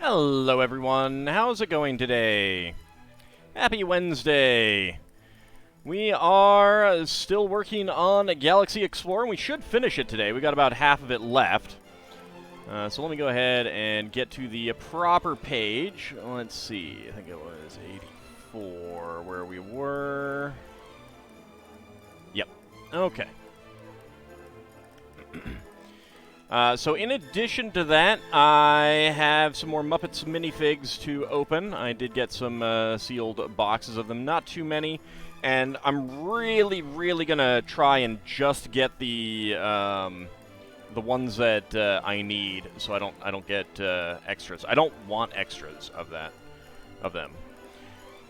Hello everyone, how's it going today? Happy Wednesday! We are still working on Galaxy Explorer, and we should finish it today. We got about half of it left. So let me go ahead and get to the proper page. Let's see, I think it was 84 where we were. Yep, okay. So in addition to that, I have some more Muppets minifigs to open. I did get some sealed boxes of them, not too many, and I'm really gonna try and just get the ones that I need, so I don't get extras. I don't want extras of them.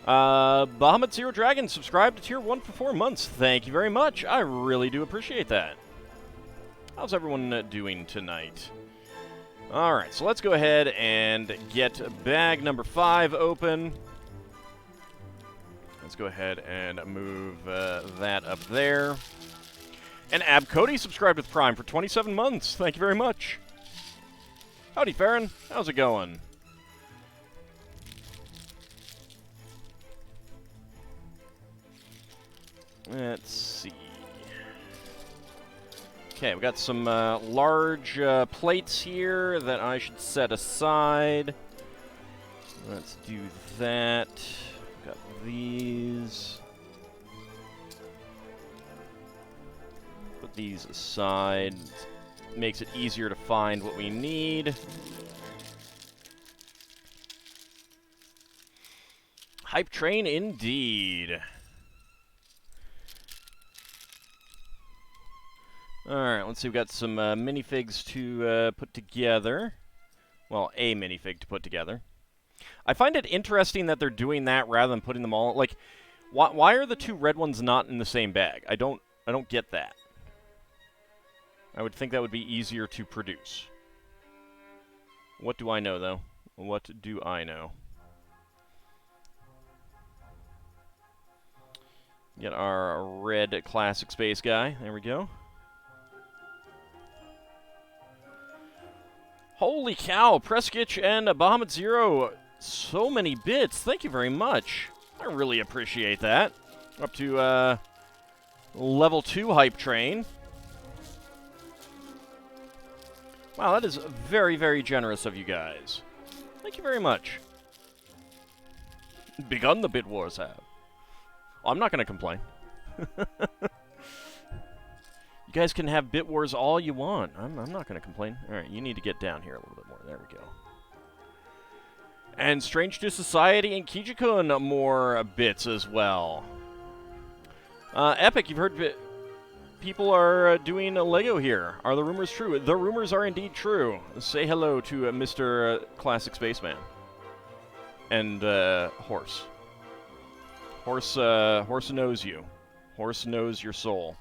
Bahamut Zero Dragon subscribed to Tier 1 for 4 months. Thank you very much. I really do appreciate that. How's everyone doing tonight? Alright, so let's go ahead and get bag number 5 open. Let's go ahead and move that up there. And Ab Cody subscribed with Prime for 27 months. Thank you very much. Howdy, Farron. How's it going? Let's see. Okay, we got some large plates here that I should set aside. Let's do that. Got these. Put these aside. Makes it easier to find what we need. Hype train indeed. Alright, let's see, we've got some minifigs to put together. Well, a minifig to put together. I find it interesting that they're doing that rather than putting them all... Like, why are the two red ones not in the same bag? I don't get that. I would think that would be easier to produce. What do I know, though? What do I know? Get our red classic space guy. There we go. Holy cow, Preskitch and Bahamut Zero, so many bits. Thank you very much. I really appreciate that. Up to level 2 hype train. Wow, that is very generous of you guys. Thank you very much. Begun the bit wars have. Oh, I'm not going to complain. You guys can have bit wars all you want. I'm not going to complain. Alright, you need to get down here a little bit more. There we go. And Strange to Society and Kijikun more bits as well. Epic, you've heard people are doing a Lego here. Are the rumors true? The rumors are indeed true. Say hello to Mr. Classic Spaceman. And Horse. Horse knows you. Horse knows your soul.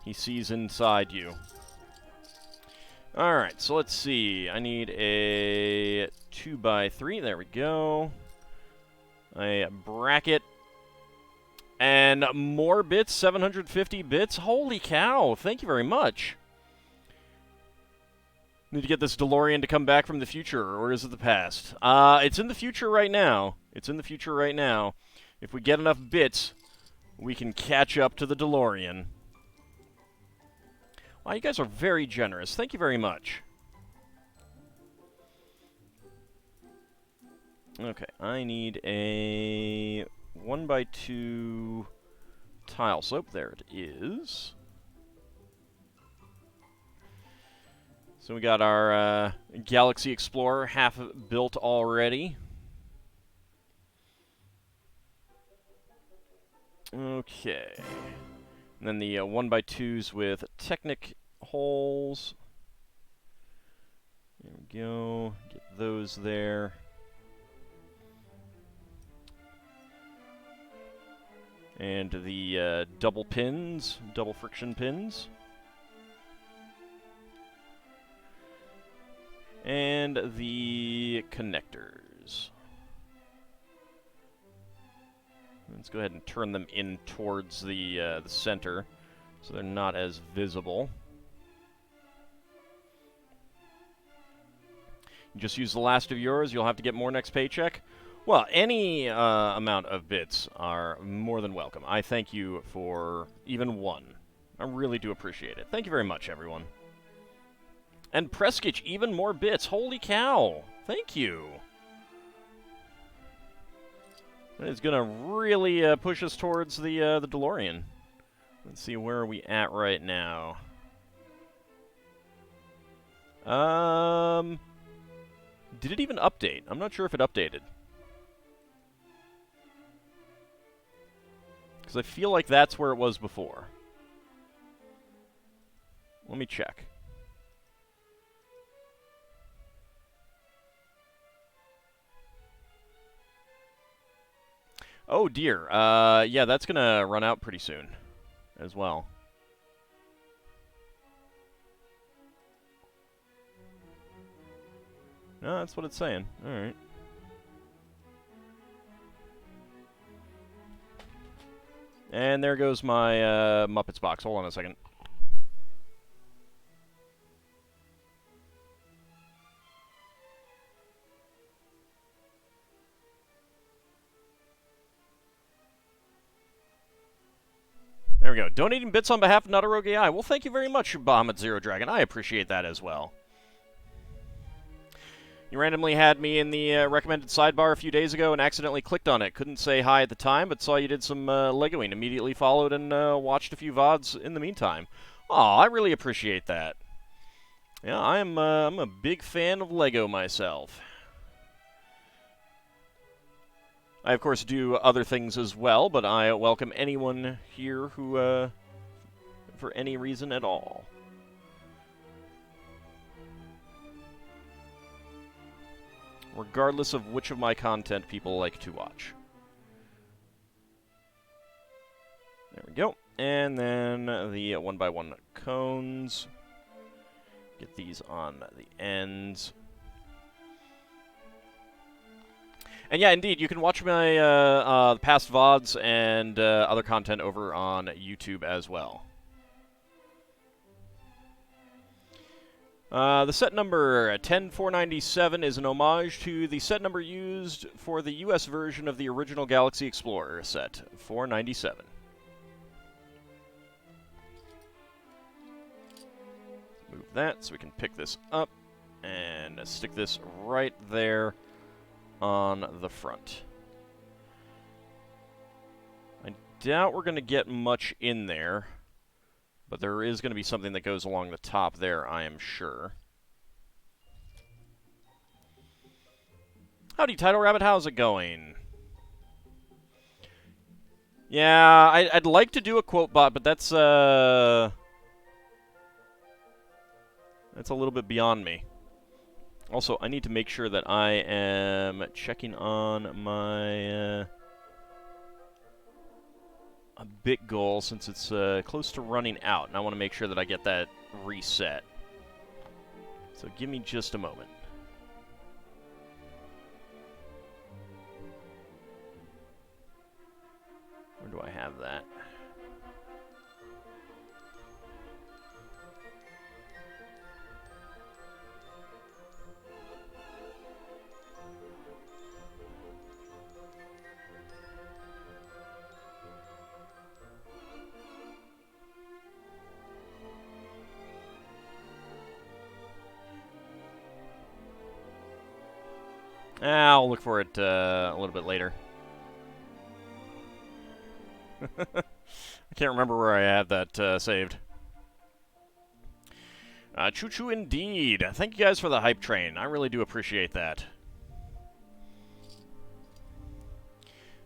He sees inside you. Alright, so let's see. I need a 2x3. There we go. A bracket. And more bits, 750 bits. Holy cow, thank you very much. Need to get this DeLorean to come back from the future, or is it the past? It's in the future right now. It's in the future right now. If we get enough bits, we can catch up to the DeLorean. Wow, you guys are very generous. Thank you very much. Okay, I need a 1x2 tile slope. There it is. So we got our Galaxy Explorer half built already. Okay. And then the 1x2s with Technic holes. There we go. Get those there. And the double pins, double friction pins. And the connectors. Let's go ahead and turn them in towards the center, so they're not as visible. You just use the last of yours, you'll have to get more next paycheck. Well, any amount of bits are more than welcome. I thank you for even one. I really do appreciate it. Thank you very much, everyone. And Preskich, even more bits. Holy cow. Thank you. That is going to really push us towards the DeLorean. Let's see, where are we at right now? Did it even update? I'm not sure if it updated. Because I feel like that's where it was before. Let me check. Oh dear. Yeah, that's gonna run out pretty soon as well. No, that's what it's saying. Alright. And there goes my Muppets box. Hold on a second. There we go. Donating bits on behalf of Not a Rogue AI. Well, thank you very much, Bahamut AuldDragon. I appreciate that as well. You randomly had me in the recommended sidebar a few days ago and accidentally clicked on it. Couldn't say hi at the time, but saw you did some Legoing. Immediately followed and watched a few VODs in the meantime. Aw, I really appreciate that. Yeah, I'm a big fan of Lego myself. I, of course, do other things as well, but I welcome anyone here who, for any reason at all. Regardless of which of my content people like to watch. There we go. And then the 1x1 cones. Get these on the ends. And yeah, indeed, you can watch my past VODs and other content over on YouTube as well. The set number 10497 is an homage to the set number used for the US version of the original Galaxy Explorer set, 497. Move that so we can pick this up and stick this right there on the front. I doubt we're going to get much in there, but there is going to be something that goes along the top there, I am sure. Howdy, Title Rabbit, how's it going? Yeah, I'd like to do a quote bot, but that's a little bit beyond me. Also, I need to make sure that I am checking on my a bit goal since it's close to running out, and I want to make sure that I get that reset. So give me just a moment. Where do I have that? I'll look for it a little bit later. I can't remember where I had that saved. Choo-choo indeed. Thank you guys for the hype train. I really do appreciate that.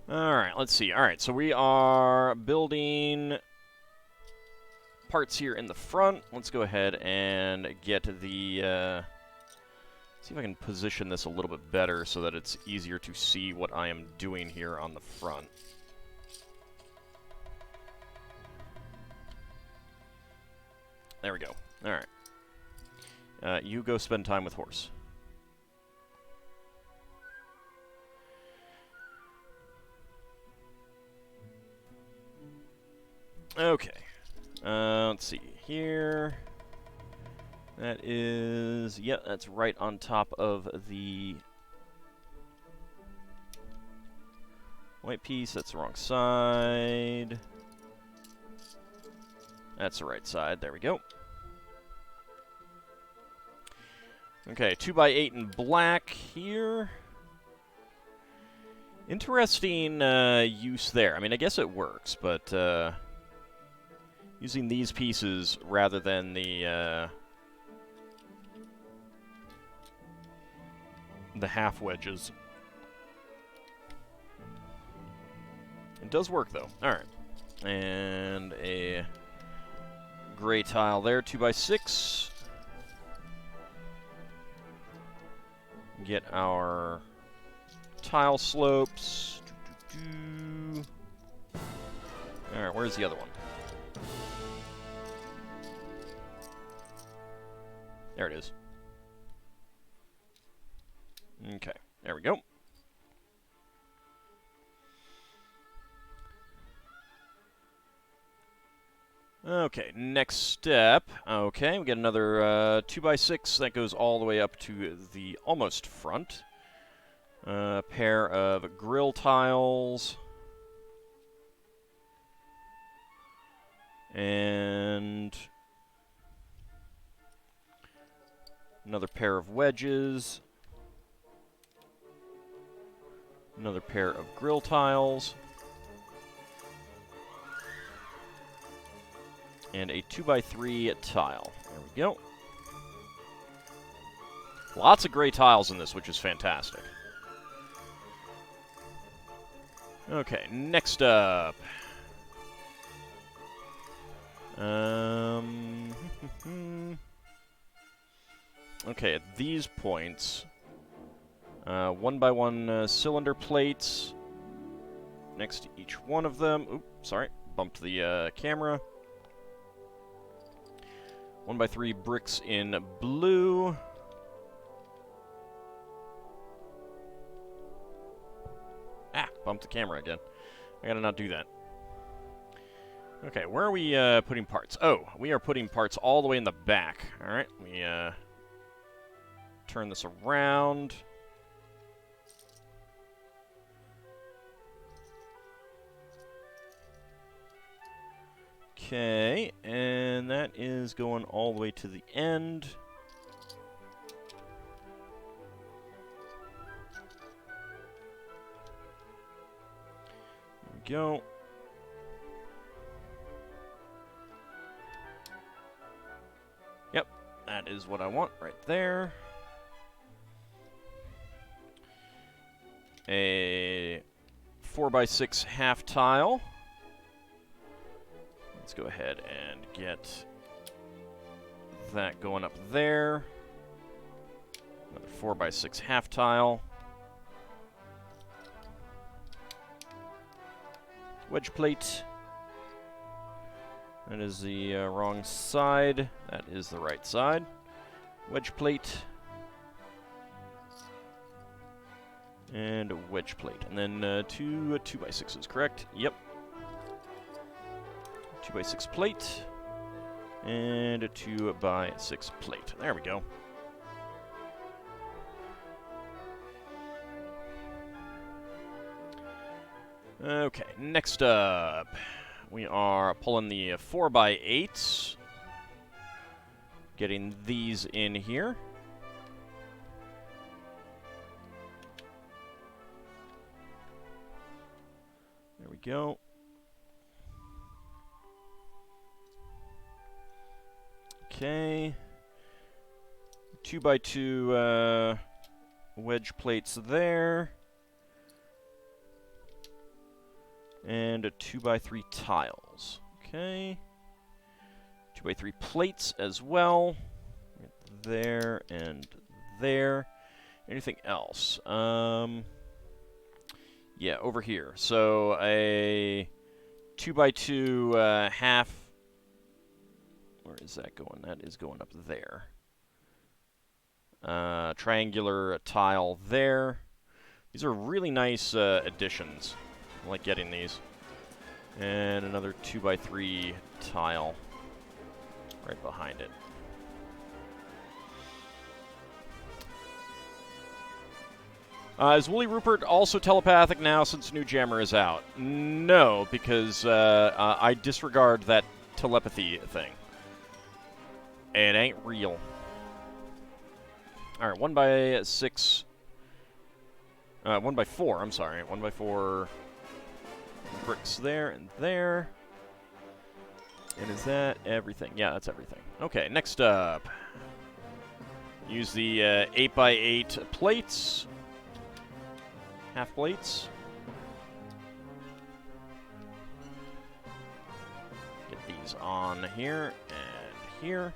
Alright, let's see. Alright, so we are building parts here in the front. Let's go ahead and get the... see if I can position this a little bit better so that it's easier to see what I am doing here on the front. There we go. Alright. You go spend time with Horse. Okay. Let's see here. That is, yeah, that's right on top of the white piece. That's the wrong side. That's the right side. There we go. Okay, 2x8 in black here. Interesting use there. I mean, I guess it works, but using these pieces rather than the half wedges. It does work, though. All right. And a gray tile there, 2x6. Get our tile slopes. All right, where's the other one? There it is. Okay, there we go. Okay, next step. Okay, we get another 2x6 that goes all the way up to the almost front. A pair of grill tiles. And another pair of wedges. Another pair of grill tiles. And a 2x3 tile. There we go. Lots of gray tiles in this, which is fantastic. Okay, next up. Okay, at these points, 1x1 cylinder plates next to each one of them. Oops, sorry, bumped the camera. 1x3 bricks in blue. Ah, bumped the camera again. I gotta not do that. Okay, where are we putting parts? Oh, we are putting parts all the way in the back. Alright, we turn this around. Okay, and that is going all the way to the end. There we go. Yep, that is what I want right there. A 4x6 half tile. Let's go ahead and get that going up there. Another 4x6 half tile. Wedge plate. That is the wrong side. That is the right side. Wedge plate. And a wedge plate. And then two 2x6s, correct? Yep. 2x6 plate. And a 2x6 plate. There we go. Okay, next up. We are pulling the 4x8s. Getting these in here. There we go. Okay. 2x2 wedge plates there. And a 2x3 tiles. Okay. 2x3 plates as well. There and there. Anything else? Yeah, over here. So a 2x2 half. Where is that going? That is going up there. Triangular tile there. These are really nice additions. I like getting these. And another 2x3 tile right behind it. Is Woolly Rupert also telepathic now since New Jammer is out? No, because I disregard that telepathy thing. It ain't real. Alright, 1x6. 1x4, I'm sorry. 1x4 bricks there and there. And is that everything? Yeah, that's everything. Okay, next up. Use the 8x8 plates. Half plates. Get these on here and here.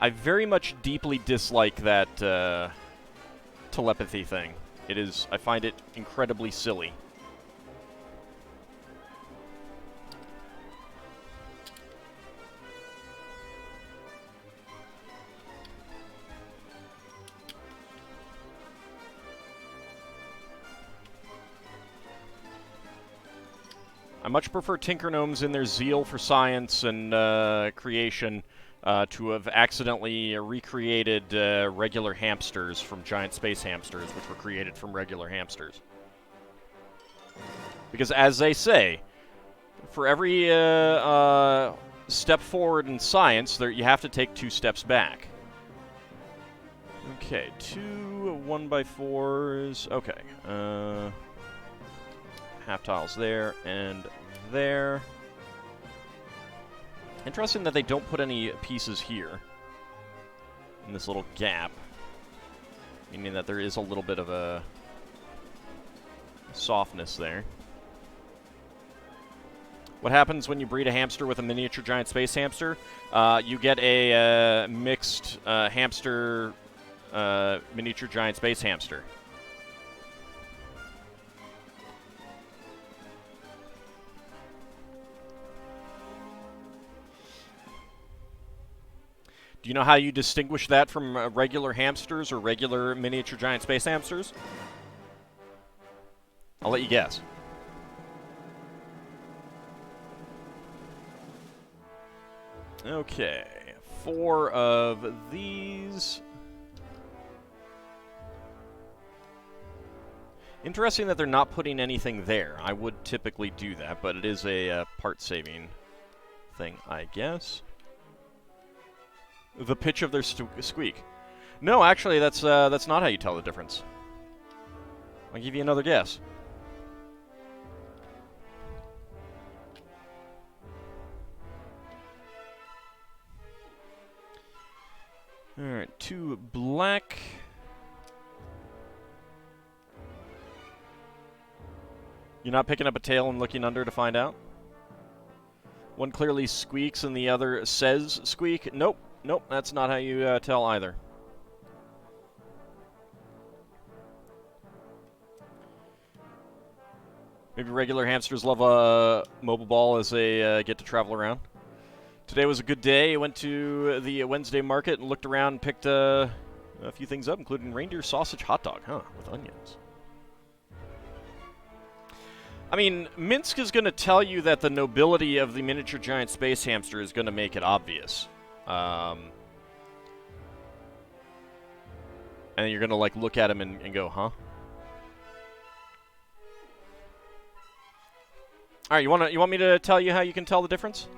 I very much deeply dislike that telepathy thing. I find it incredibly silly. I much prefer Tinker Gnomes in their zeal for science and creation to have accidentally recreated regular hamsters from giant space hamsters, which were created from regular hamsters. Because as they say, for every step forward in science, you have to take 2 steps back. Okay, 2 1x4s. Okay. Half tiles there and there. Interesting that they don't put any pieces here in this little gap, meaning that there is a little bit of a softness there. What happens when you breed a hamster with a miniature giant space hamster? You get a mixed hamster miniature giant space hamster. Do you know how you distinguish that from regular hamsters or regular miniature giant space hamsters? I'll let you guess. Okay, 4 of these. Interesting that they're not putting anything there. I would typically do that, but it is a part-saving thing, I guess. The pitch of their squeak. No, actually, that's not how you tell the difference. I'll give you another guess. Alright, 2 black. You're not picking up a tail and looking under to find out? One clearly squeaks and the other says squeak. Nope. Nope, that's not how you tell either. Maybe regular hamsters love a mobile ball as they get to travel around. Today was a good day. I went to the Wednesday market and looked around and picked a few things up, including reindeer sausage hot dog, with onions. I mean, Minsk is going to tell you that the nobility of the miniature giant space hamster is going to make it obvious. And then you're going to, like, look at him and go, huh? Alright, you want me to tell you how you can tell the difference?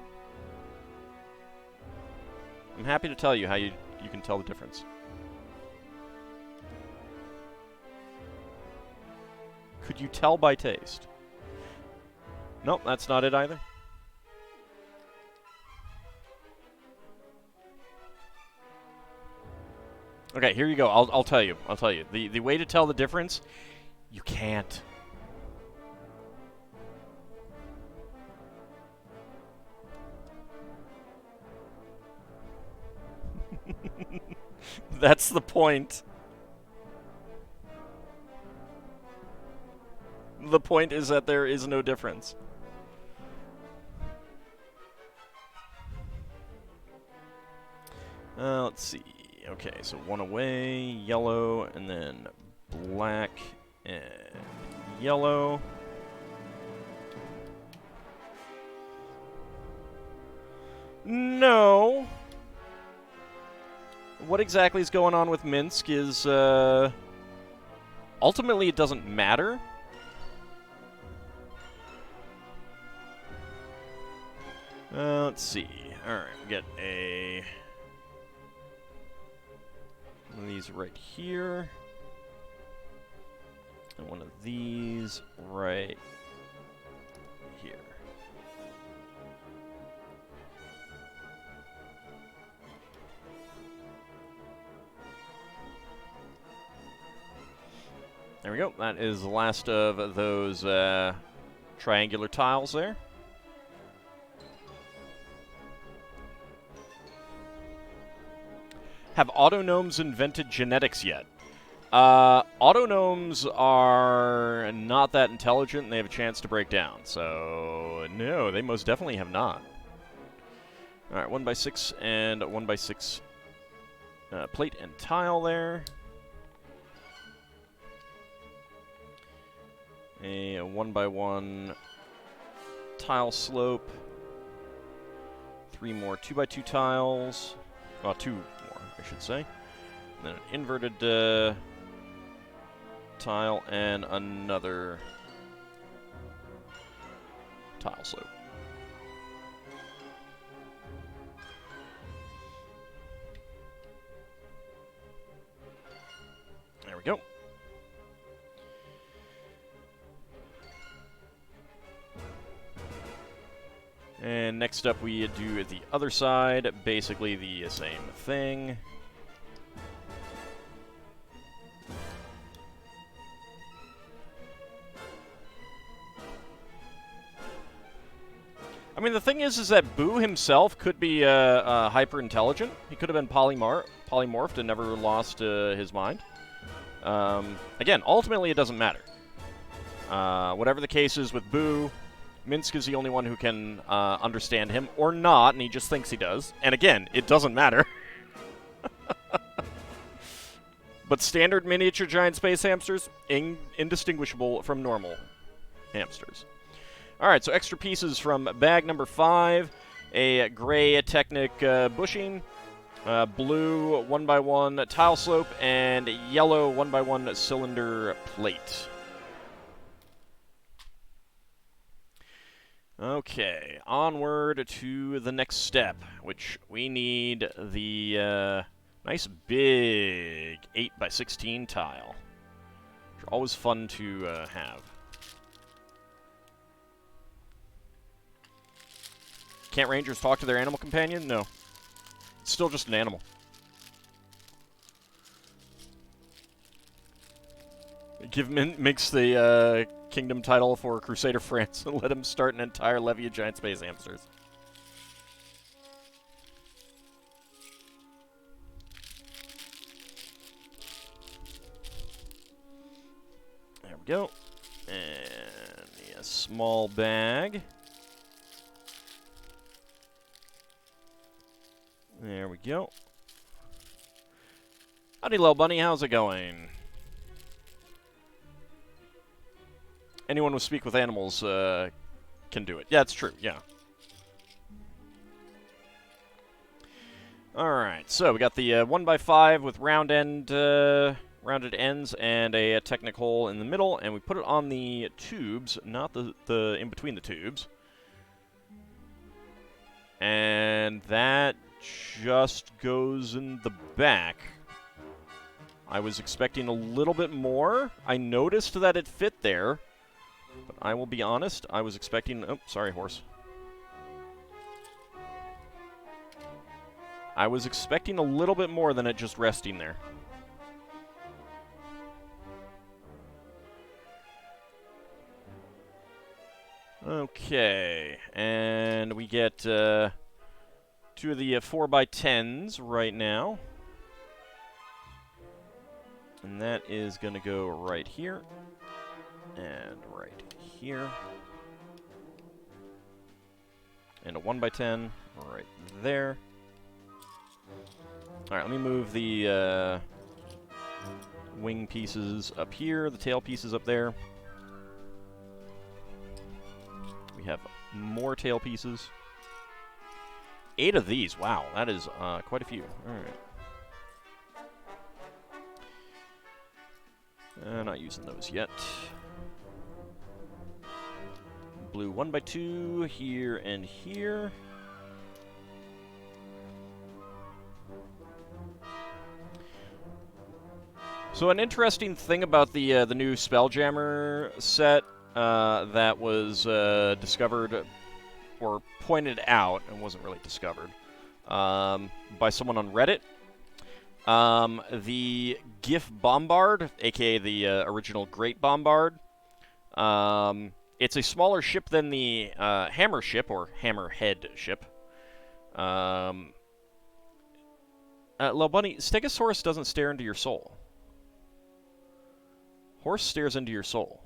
I'm happy to tell you how you can tell the difference. Could you tell by taste? Nope, that's not it either. Okay, here you go. I'll tell you. I'll tell you. The way to tell the difference, you can't. That's the point. The point is that there is no difference. Let's see. Okay, so one away, yellow, and then black and yellow. No. what exactly is going on with Minsk is, ultimately it doesn't matter. Let's see. Alright, we get one of these right here. And one of these right here. There we go. That is the last of those triangular tiles there. Have autognomes invented genetics yet? Autognomes are not that intelligent, and they have a chance to break down. So, no, they most definitely have not. Alright, 1x6 and 1x6 plate and tile there. A 1x1 tile slope. 3 more 2x2 tiles. Well, 2 more, I should say. And then an inverted tile and another tile slope. There we go. And next up we do the other side, basically the same thing. I mean, the thing is that Boo himself could be hyper-intelligent. He could have been polymorphed and never lost his mind. Again, ultimately it doesn't matter. Whatever the case is with Boo, Minsk is the only one who can understand him, or not, and he just thinks he does. And again, it doesn't matter. But standard miniature giant space hamsters, indistinguishable from normal hamsters. Alright, so extra pieces from bag number 5. A gray Technic bushing, blue 1x1 tile slope, and yellow 1x1 cylinder plate. Okay, onward to the next step, which we need the nice big 8x16 tile, which are always fun to have. Can't Rangers talk to their animal companion? No. It's still just an animal. Give Minx the Kingdom title for Crusader France and let him start an entire levy of giant space hamsters. There we go. And a small bag. There we go. Howdy, little bunny. How's it going? Anyone with Speak with Animals can do it. Yeah, it's true. Yeah. Alright, so we got the 1x5 with rounded ends and a Technic hole in the middle, and we put it on the tubes, not the in between the tubes. And that just goes in the back. I was expecting a little bit more. I noticed that it fit there, but I will be honest, I was expecting... Oh, sorry, horse. I was expecting a little bit more than it just resting there. Okay, and we get two of the 4x10s right now. And that is going to go right here. And right here. And a 1x10 right there. Alright, let me move the wing pieces up here, the tail pieces up there. We have more tail pieces. 8 of these. Wow, that is quite a few. Alright. Not using those yet. Blue 1x2 here and here. So an interesting thing about the new Spelljammer set that was discovered or pointed out, and wasn't really discovered, by someone on Reddit. The GIF Bombard, aka the original Great Bombard, it's a smaller ship than the Hammer ship, or Hammerhead ship. Low Bunny, Stegosaurus doesn't stare into your soul. Horse stares into your soul.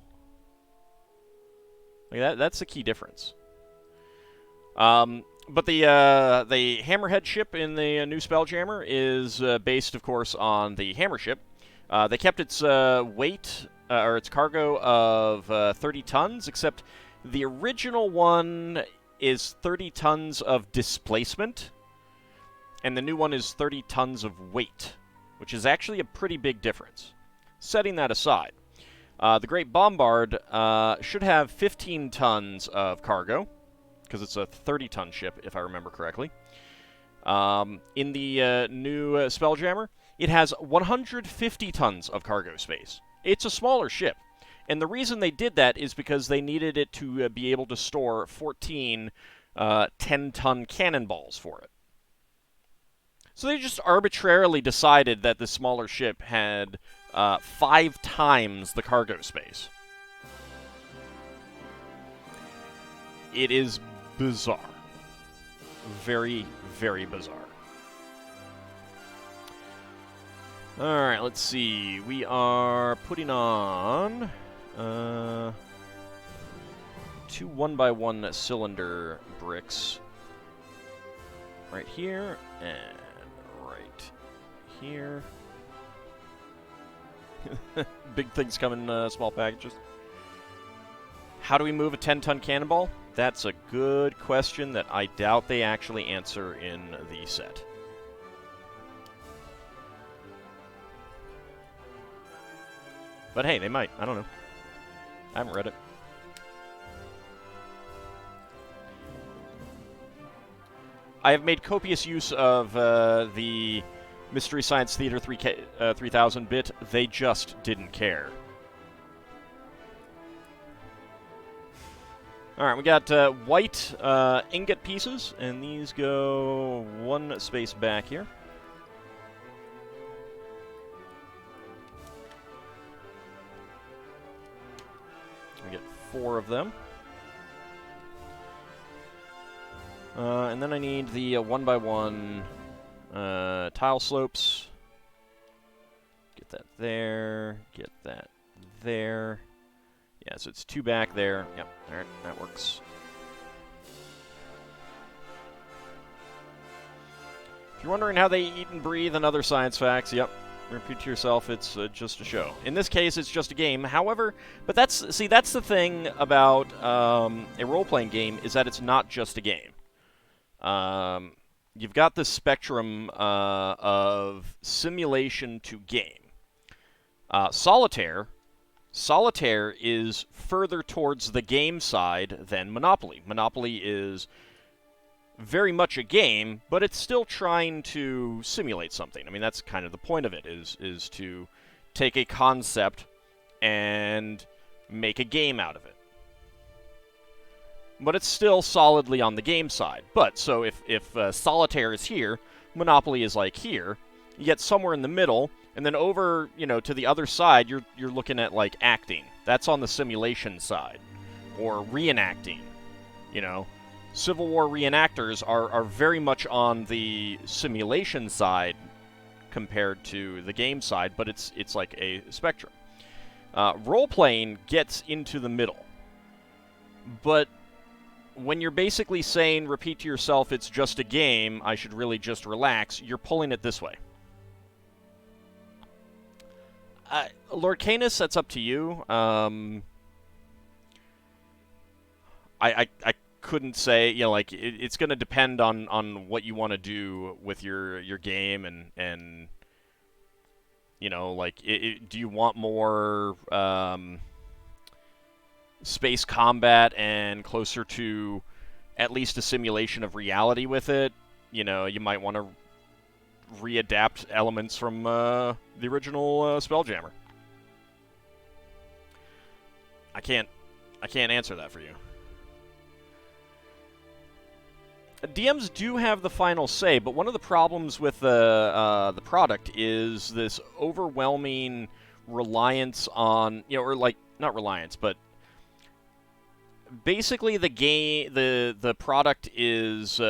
Like that's the key difference. But the Hammerhead ship in the new Spelljammer is based, of course, on the Hammer ship. They kept its weight, or its cargo of 30 tons, except the original one is 30 tons of displacement, and the new one is 30 tons of weight, which is actually a pretty big difference. Setting that aside, the Great Bombard should have 15 tons of cargo, because it's a 30-ton ship, if I remember correctly. In the new Spelljammer, it has 150 tons of cargo space. It's a smaller ship, and the reason they did that is because they needed it to be able to store 14 10-ton cannonballs for it. So they just arbitrarily decided that the smaller ship had 5 times the cargo space. It is bizarre. Very, very bizarre. Alright, let's see. We are putting on 2 1x1 cylinder bricks. Right here, and right here. Big things come in small packages. How do we move a 10-ton cannonball? That's a good question that I doubt they actually answer in the set. But hey, they might. I don't know. I haven't read it. I have made copious use of the Mystery Science Theater 3000 bit. They just didn't care. Alright, we got white ingot pieces, and these go one space back here. We get 4 of them. And then I need the 1x1 tile slopes. Get that there. Get that there. Yeah, so it's 2 back there. Yep, alright, that works. If you're wondering how they eat and breathe and other science facts, yep, repeat to yourself, it's just a show. In this case, it's just a game. However, but that's the thing about a role-playing game, is that it's not just a game. You've got this spectrum of simulation to game. Solitaire is further towards the game side than Monopoly. Monopoly is very much a game, but it's still trying to simulate something. I mean, that's kind of the point of it, is to take a concept and make a game out of it. But it's still solidly on the game side. But, so if Solitaire is here, Monopoly is like here, you get somewhere in the middle, and then over, to the other side, you're looking at, like, acting. That's on the simulation side. Or reenacting, Civil War reenactors are very much on the simulation side compared to the game side, but it's like a spectrum. Role-playing gets into the middle. But when you're basically saying, repeat to yourself, it's just a game, I should really just relax, you're pulling it this way. Lord Canis, that's up to you. I couldn't say, it's going to depend on what you want to do with your game and You know, like, do you want more space combat and closer to at least a simulation of reality with it? You know, you might want to readapt elements from the original Spelljammer. I can't answer that for you. DMs do have the final say, but one of the problems with the product is this overwhelming reliance on, you know, or like, not reliance, but basically the product is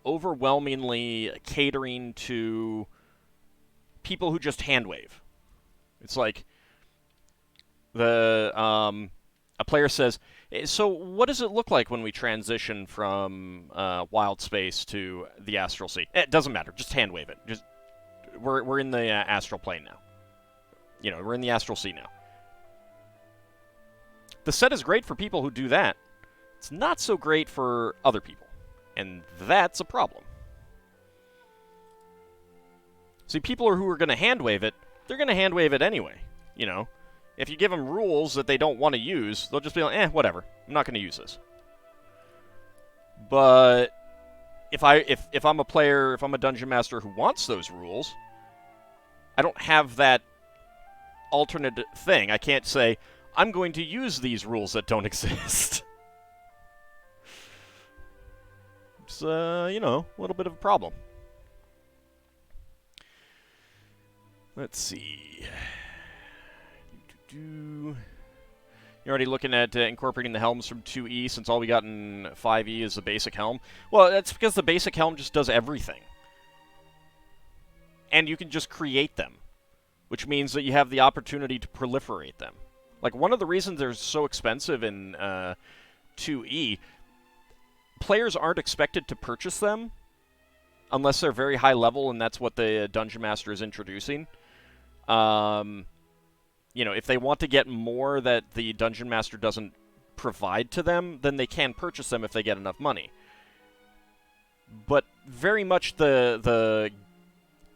overwhelmingly catering to people who just hand wave. It's like a player says, so what does it look like when we transition from Wild Space to the Astral Sea? It doesn't matter. Just hand wave it. Just we're in the Astral Plane now. You know, we're in the Astral Sea now. The set is great for people who do that. It's not so great for other people. And that's a problem. See, people who are going to hand wave it, they're going to hand wave it anyway, you know. If you give them rules that they don't want to use, they'll just be like, whatever. I'm not going to use this. But if I'm a player, if I'm a dungeon master who wants those rules, I don't have that alternate thing. I can't say, I'm going to use these rules that don't exist. It's, you know, a little bit of a problem. Let's see. You're already looking at incorporating the helms from 2E, since all we got in 5E is the basic helm. Well, that's because the basic helm just does everything. And you can just create them, which means that you have the opportunity to proliferate them. Like, one of the reasons they're so expensive in 2E, players aren't expected to purchase them unless they're very high level, and that's what the Dungeon Master is introducing. You know, if they want to get more that the Dungeon Master doesn't provide to them, then they can purchase them if they get enough money. But very much the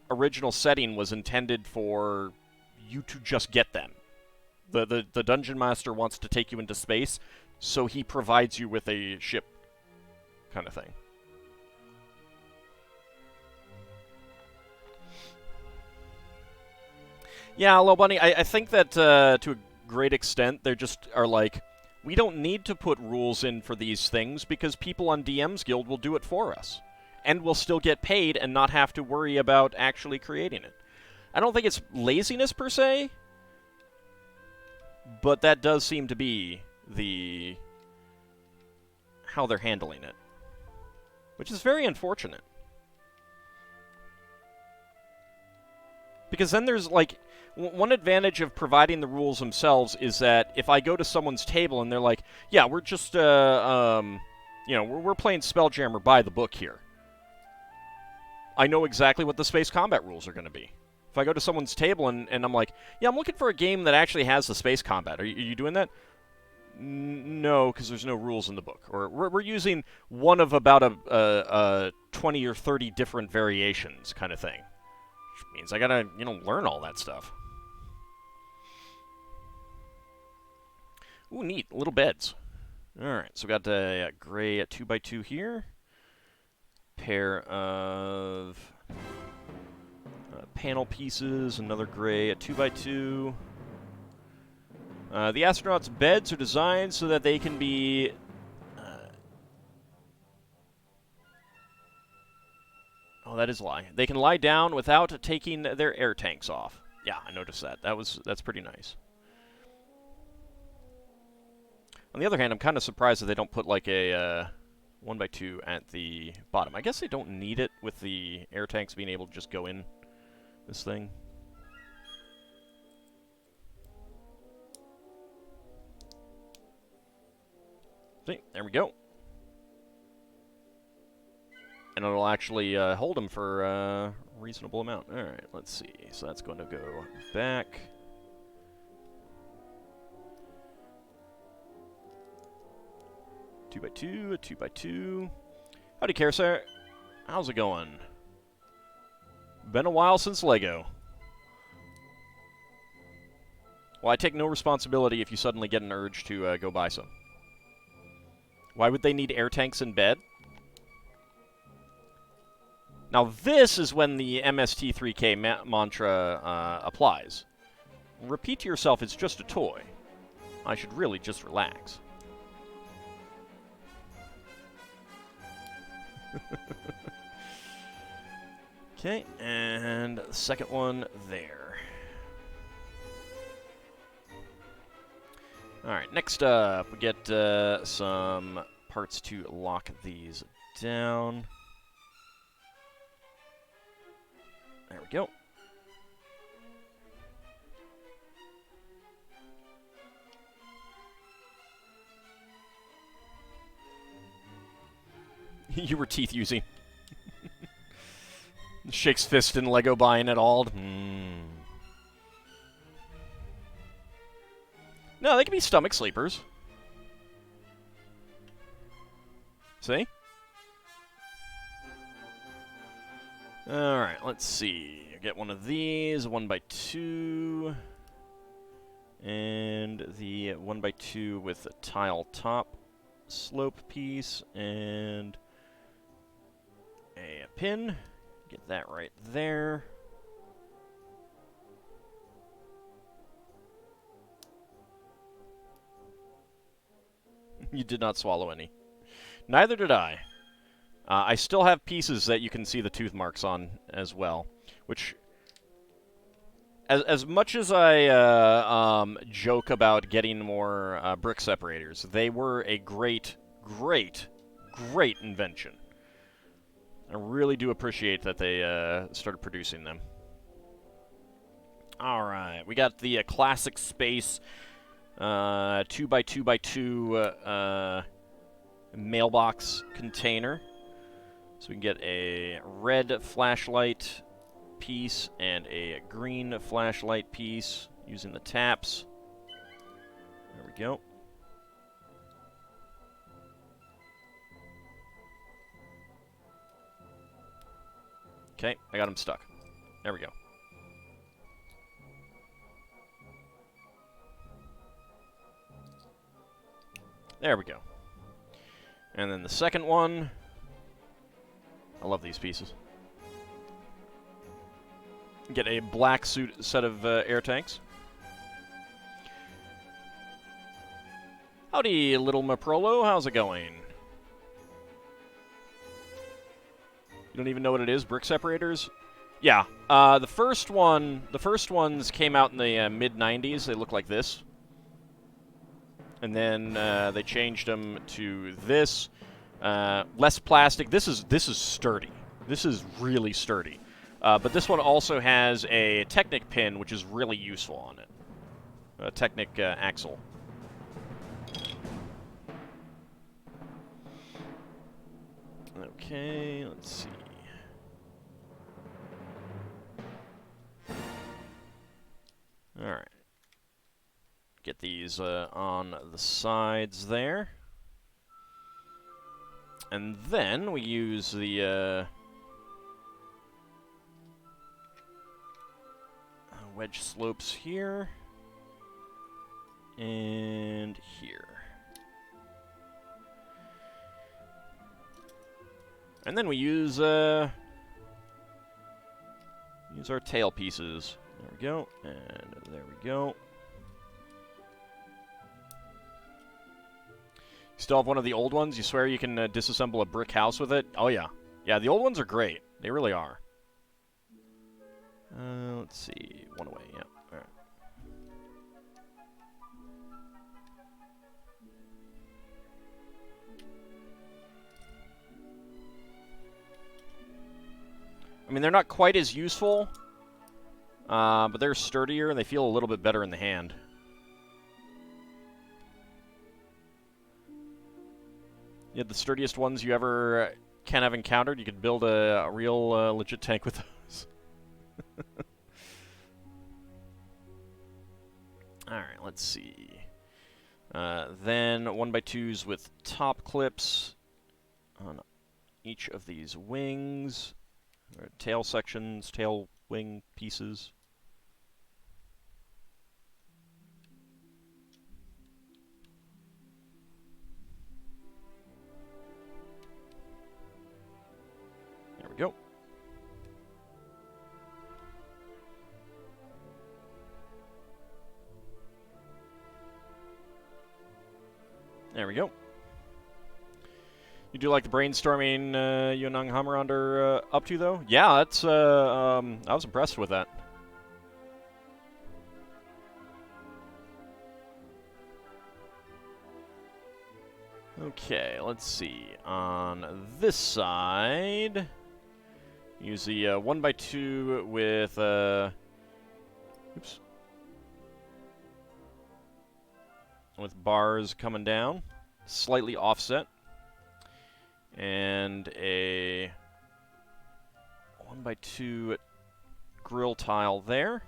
original setting was intended for you to just get them. The Dungeon Master wants to take you into space, so he provides you with a ship kind of thing. Yeah, Hello Bunny, I think that to a great extent, they just are like, we don't need to put rules in for these things because people on DM's Guild will do it for us. And we'll still get paid and not have to worry about actually creating it. I don't think it's laziness per se, but that does seem to be how they're handling it. Which is very unfortunate. Because then there's, like, one advantage of providing the rules themselves is that if I go to someone's table and they're like, yeah, we're just, you know, we're playing Spelljammer by the book here. I know exactly what the space combat rules are going to be. If I go to someone's table and I'm like, yeah, I'm looking for a game that actually has the space combat. Are you doing that? No, because there's no rules in the book. Or we're using one of about a 20 or 30 different variations kind of thing. Which means I gotta, you know, learn all that stuff. Ooh, neat. Little beds. Alright, so we got a gray 2x2 here. Pair of panel pieces, another gray 2x2. The astronauts' beds are designed so that they can be... oh, that is a lie. They can lie down without taking their air tanks off. Yeah, I noticed that. That's pretty nice. On the other hand, I'm kind of surprised that they don't put like a 1x2 at the bottom. I guess they don't need it with the air tanks being able to just go in this thing. See, there we go. And it'll actually hold them for a reasonable amount. Alright, let's see. So that's going to go back. Two by two, a 2x2. Howdy, Carousel. How's it going? Been a while since Lego. Well, I take no responsibility if you suddenly get an urge to go buy some. Why would they need air tanks in bed? Now, this is when the MST3K mantra applies. Repeat to yourself, it's just a toy. I should really just relax. Okay, and the second one there. Alright, next up, we get some parts to lock these down. There we go. You were teeth using. Shakes fist in Lego buying it all. No, they can be stomach sleepers. See? Alright, let's see. Get one of these, 1x2. And the 1x2 with a tile top slope piece. And a pin. Get that right there. You did not swallow any. Neither did I. I still have pieces that you can see the tooth marks on as well, which, as much as I joke about getting more brick separators, they were a great, great, great invention. I really do appreciate that they started producing them. All right, we got the classic space 2x2x2 mailbox container. So we can get a red flashlight piece and a green flashlight piece using the taps. There we go. Okay, I got him stuck. There we go. There we go. And then the second one. I love these pieces. Get a black set of air tanks. Howdy, little Maprolo. How's it going? You don't even know what it is? Brick separators? Yeah. The first ones came out in the mid-90s. They look like this. And then they changed them to this. Less plastic. This is sturdy. This is really sturdy. But this one also has a Technic pin, which is really useful on it. A Technic axle. Okay, let's see. Alright. Get these on the sides there. And then we use the wedge slopes here and here. And then we use our tail pieces. There we go, and there we go. Still have one of the old ones? You swear you can disassemble a brick house with it? Oh, yeah. Yeah, the old ones are great. They really are. Let's see. One away, yeah. All right. I mean, they're not quite as useful, but they're sturdier and they feel a little bit better in the hand. Yeah, the sturdiest ones you ever can have encountered. You could build a real legit tank with those. Alright, let's see. Then 1x2s with top clips on each of these wings. Or tail sections, tail wing pieces. You do like the brainstorming you and Hammerand are up to, though? Yeah, that's, I was impressed with that. Okay, let's see. On this side, use the 1x2 with, oops. With bars coming down, slightly offset. And a 1x2 grill tile there.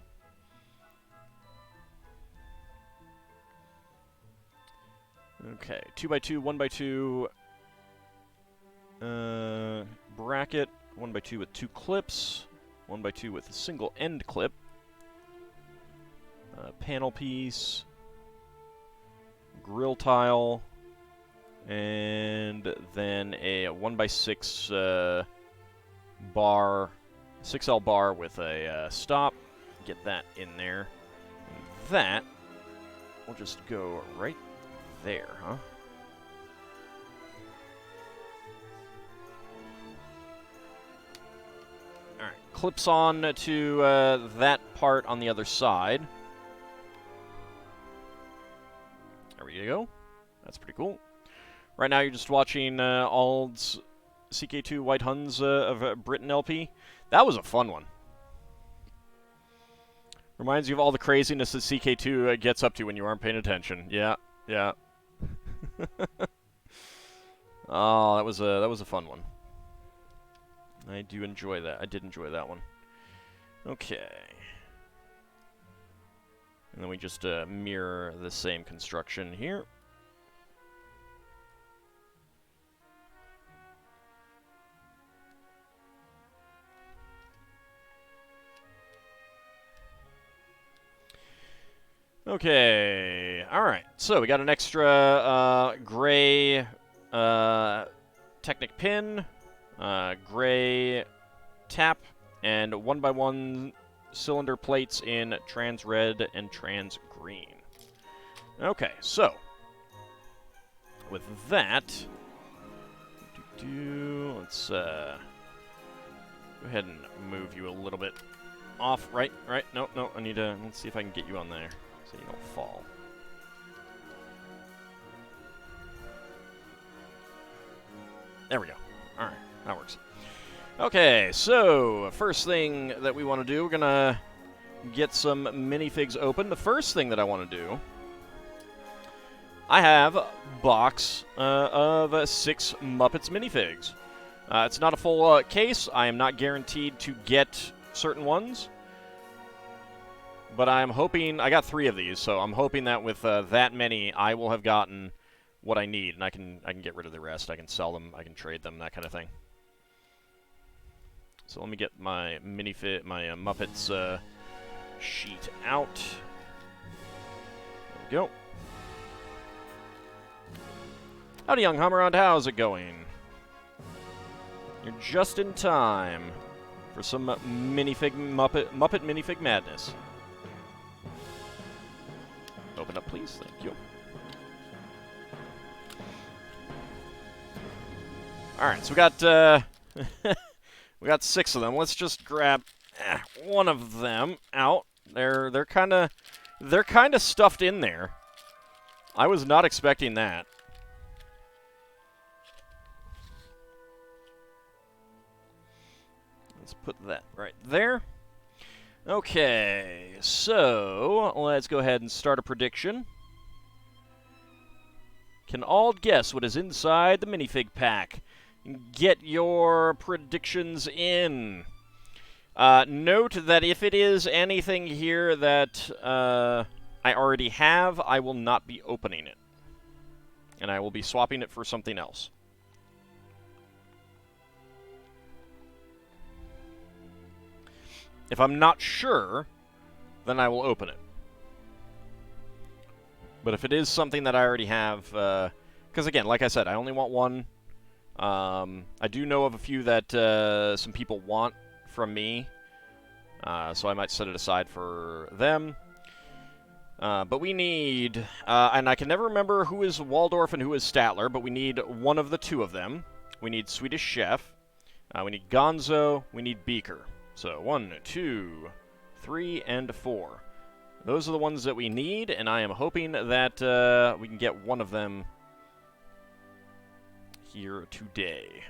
Okay, 2x2, 1x2 bracket, 1x2 with 2 clips, 1x2 with a single end clip, panel piece, grill tile, and then a 1x6 bar, 6L bar with a stop. Get that in there. And that will just go right there, huh? Alright, clips on to that part on the other side. There you go. That's pretty cool. Right now, you're just watching Ald's CK2 White Huns of Britain LP. That was a fun one. Reminds you of all the craziness that CK2 gets up to when you aren't paying attention. Yeah, yeah. Oh, that was a fun one. I do enjoy that. I did enjoy that one. Okay. And then we just mirror the same construction here. Okay, alright, so we got an extra gray Technic pin, gray tap, and 1x1 cylinder plates in trans red and trans green. Okay, so with that, let's go ahead and move you a little bit off. Right, no, I need to, let's see if I can get you on there. So you don't fall. There we go. Alright, that works. Okay, so first thing that we want to do, we're going to get some minifigs open. The first thing that I want to do, I have a box of 6 Muppets minifigs. It's not a full case. I am not guaranteed to get certain ones. But I'm hoping, I got 3 of these, so I'm hoping that with that many, I will have gotten what I need, and I can get rid of the rest. I can sell them, I can trade them, that kind of thing. So let me get my Muppets sheet out. There we go. Howdy, young Hammerand, how's it going? You're just in time for some Muppet minifig madness. Open up, please. Thank you. All right, so we got we got 6 of them. Let's just grab one of them out. They're kind of stuffed in there. I was not expecting that. Let's put that right there. Okay, so let's go ahead and start a prediction. Can Ald guess what is inside the minifig pack? Get your predictions in. Note that if it is anything here that I already have, I will not be opening it. And I will be swapping it for something else. If I'm not sure, then I will open it. But if it is something that I already have, because again, like I said, I only want one. I do know of a few that some people want from me, so I might set it aside for them. But we need, and I can never remember who is Waldorf and who is Statler, but we need one of the two of them. We need Swedish Chef. We need Gonzo. We need Beaker. So 1, 2, 3, and 4. Those are the ones that we need, and I am hoping that we can get one of them here today.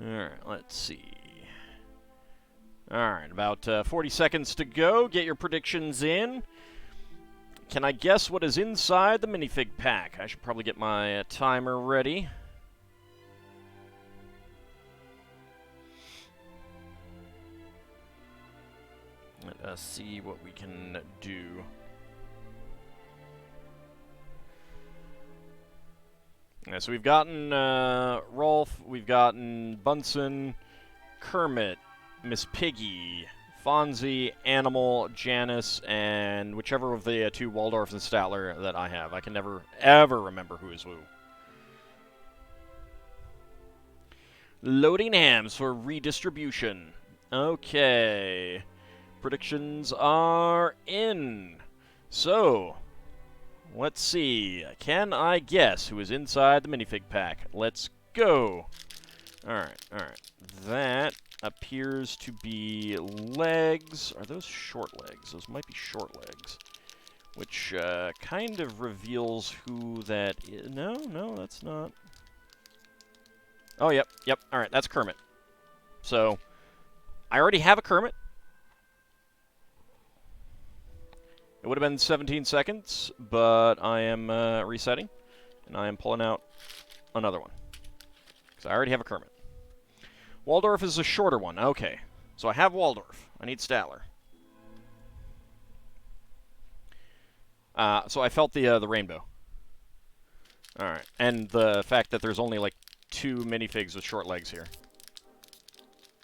Alright, let's see. Alright, about 40 seconds to go. Get your predictions in. Can I guess what is inside the minifig pack? I should probably get my timer ready. Let us see what we can do. Yeah, so we've gotten Rolf, we've gotten Bunsen, Kermit, Miss Piggy, Fonzie, Animal, Janice, and whichever of the two Waldorf and Statler that I have. I can never, ever remember who is who. Loading hams for redistribution. Okay. Predictions are in. So, let's see. Can I guess who is inside the minifig pack? Let's go. Alright, alright. That appears to be legs. Are those short legs? Those might be short legs. Which kind of reveals who that is. No, no, that's not. Oh, yep, yep. Alright, that's Kermit. So, I already have a Kermit. It would have been 17 seconds, but I am resetting, and I am pulling out another one. Because I already have a Kermit. Waldorf is a shorter one. Okay. So I have Waldorf. I need Statler. So I felt the rainbow. Alright. And the fact that there's only like 2 minifigs with short legs here.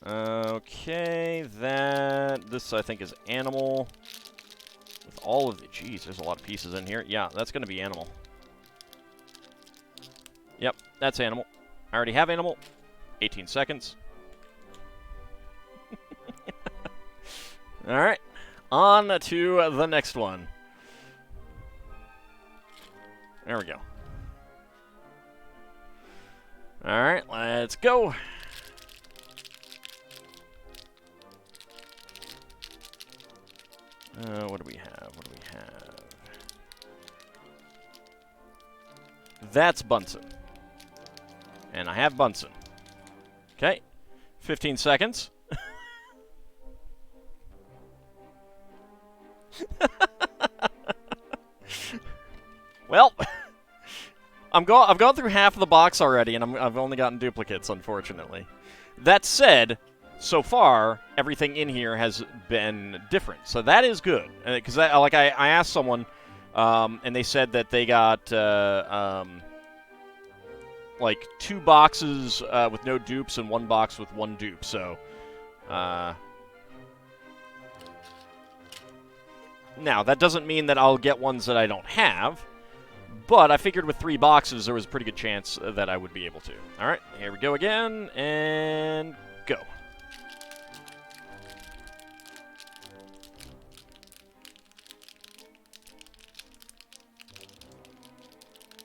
Okay. This I think is Animal. With all of the... Geez, there's a lot of pieces in here. Yeah, that's going to be Animal. Yep, that's Animal. I already have Animal. 18 seconds. Alright, on to the next one. There we go. Alright, let's go. What do we have? What do we have? That's Bunsen. And I have Bunsen. Okay, 15 seconds. Well, I've gone through half of the box already, and I've only gotten duplicates, unfortunately. That said, so far everything in here has been different, so that is good. Because I asked someone, and they said that they got like 2 boxes with no dupes and 1 box with 1 dupe. So. Now, that doesn't mean that I'll get ones that I don't have, but I figured with 3 boxes there was a pretty good chance that I would be able to. Alright, here we go again, and go.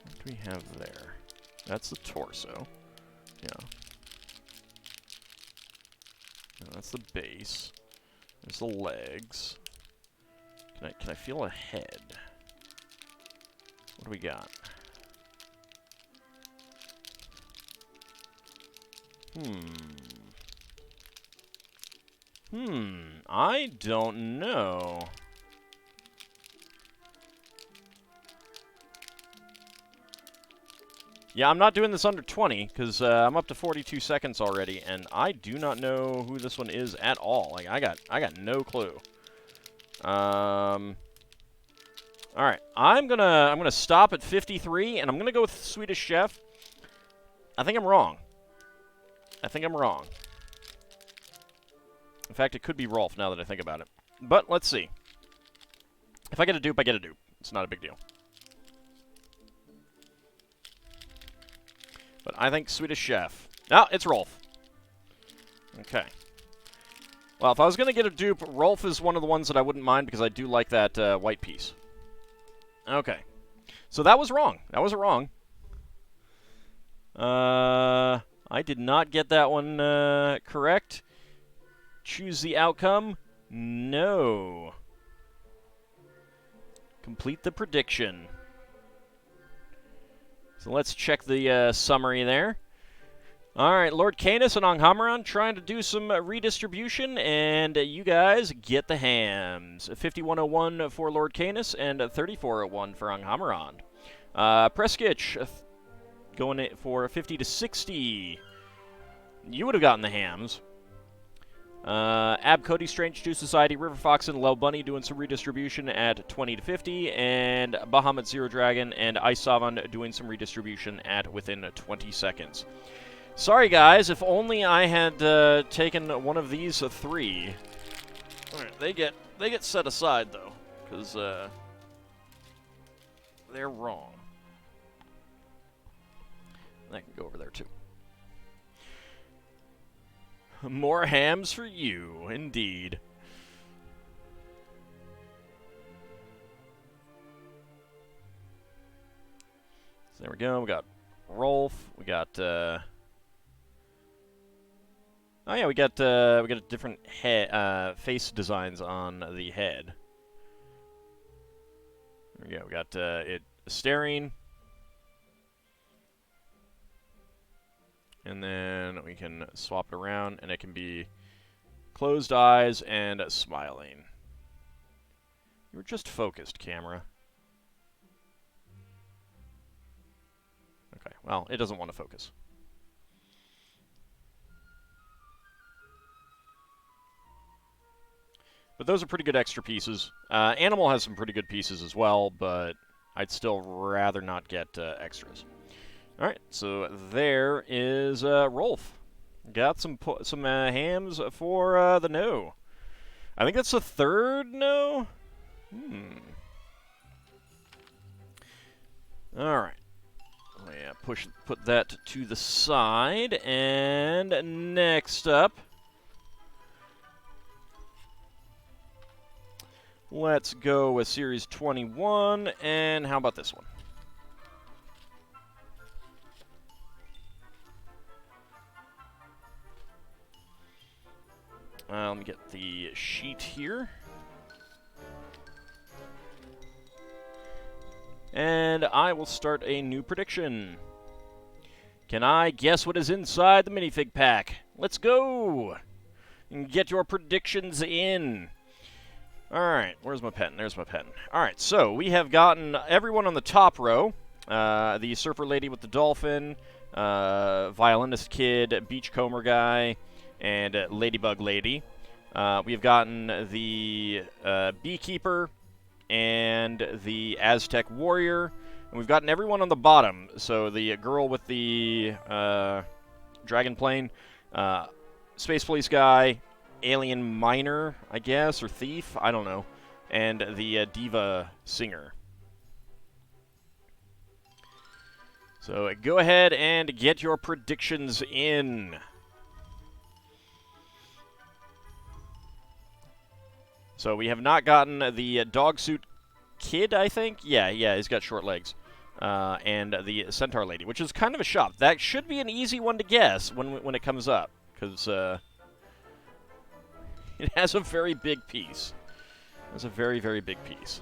What do we have there? That's the torso. Yeah. No, that's the base. There's the legs. Can I feel a head? What do we got? I don't know. Yeah, I'm not doing this under 20, because I'm up to 42 seconds already, and I do not know who this one is at all. Like, I got no clue. Alright, I'm gonna stop at 53, and I'm gonna go with Swedish Chef. I think I'm wrong. I think I'm wrong. In fact, it could be Rolf now that I think about it. But let's see. If I get a dupe, I get a dupe. It's not a big deal. But I think Swedish Chef. No, it's Rolf. Okay. Well, if I was going to get a dupe, Rolf is one of the ones that I wouldn't mind because I do like that white piece. Okay. So that was wrong. That was wrong. I did not get that one correct. Choose the outcome. No. Complete the prediction. So let's check the summary there. Alright, Lord Canis and Anghammeron trying to do some redistribution, and you guys get the hams. 5101 for Lord Canis and 3401 for Anghammeron. Preskitch going for 50 to 60. You would have gotten the hams. Ab Cody, Strange Jew Society, River Fox, and Lel Bunny doing some redistribution at 20 to 50, and Bahamut Zero Dragon and Ice Savan doing some redistribution at within 20 seconds. Sorry, guys. If only I had taken one of these three. All right, they get set aside though, because they're wrong. That can go over there too. More hams for you, indeed. So there we go. We got Rolf. We got. Oh yeah, we got different head face designs on the head. There we go. We got it staring. And then we can swap it around, and it can be closed eyes and smiling. You were just focused, camera. Okay, well, it doesn't want to focus. But those are pretty good extra pieces. Animal has some pretty good pieces as well, but I'd still rather not get extras. All right, so there is Rolf. Got some hams for the no. I think that's the third no. All right. Yeah, put that to the side, and next up, let's go with Series 21, and how about this one? Let me get the sheet here. And I will start a new prediction. Can I guess what is inside the minifig pack? Let's go! And get your predictions in. Alright, where's my pen? There's my pen. Alright, so we have gotten everyone on the top row. The surfer lady with the dolphin, violinist kid, beachcomber guy, and ladybug lady. We've gotten the beekeeper and the Aztec warrior, and we've gotten everyone on the bottom. So the girl with the dragon plane, space police guy, alien miner, I guess, or thief, I don't know, and the diva singer. So go ahead and get your predictions in. So we have not gotten the dog suit kid, I think. Yeah, he's got short legs. And the centaur lady, which is kind of a shock. That should be an easy one to guess when it comes up, because it has a very big piece. It's a very, very big piece.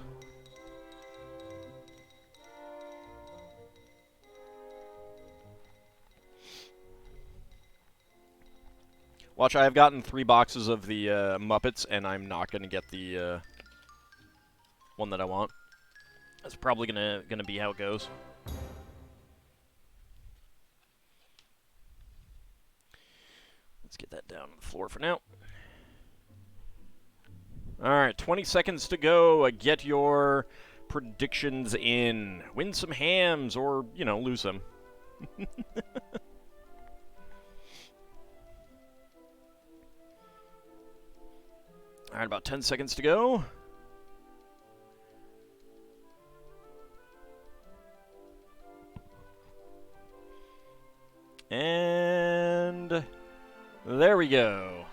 Watch, I have gotten 3 boxes of the Muppets, and I'm not going to get the one that I want. That's probably gonna be how it goes. Let's get that down on the floor for now. All right, 20 seconds to go. Get your predictions in. Win some hams, or, you know, lose them. All right, about 10 seconds to go. And there we we go.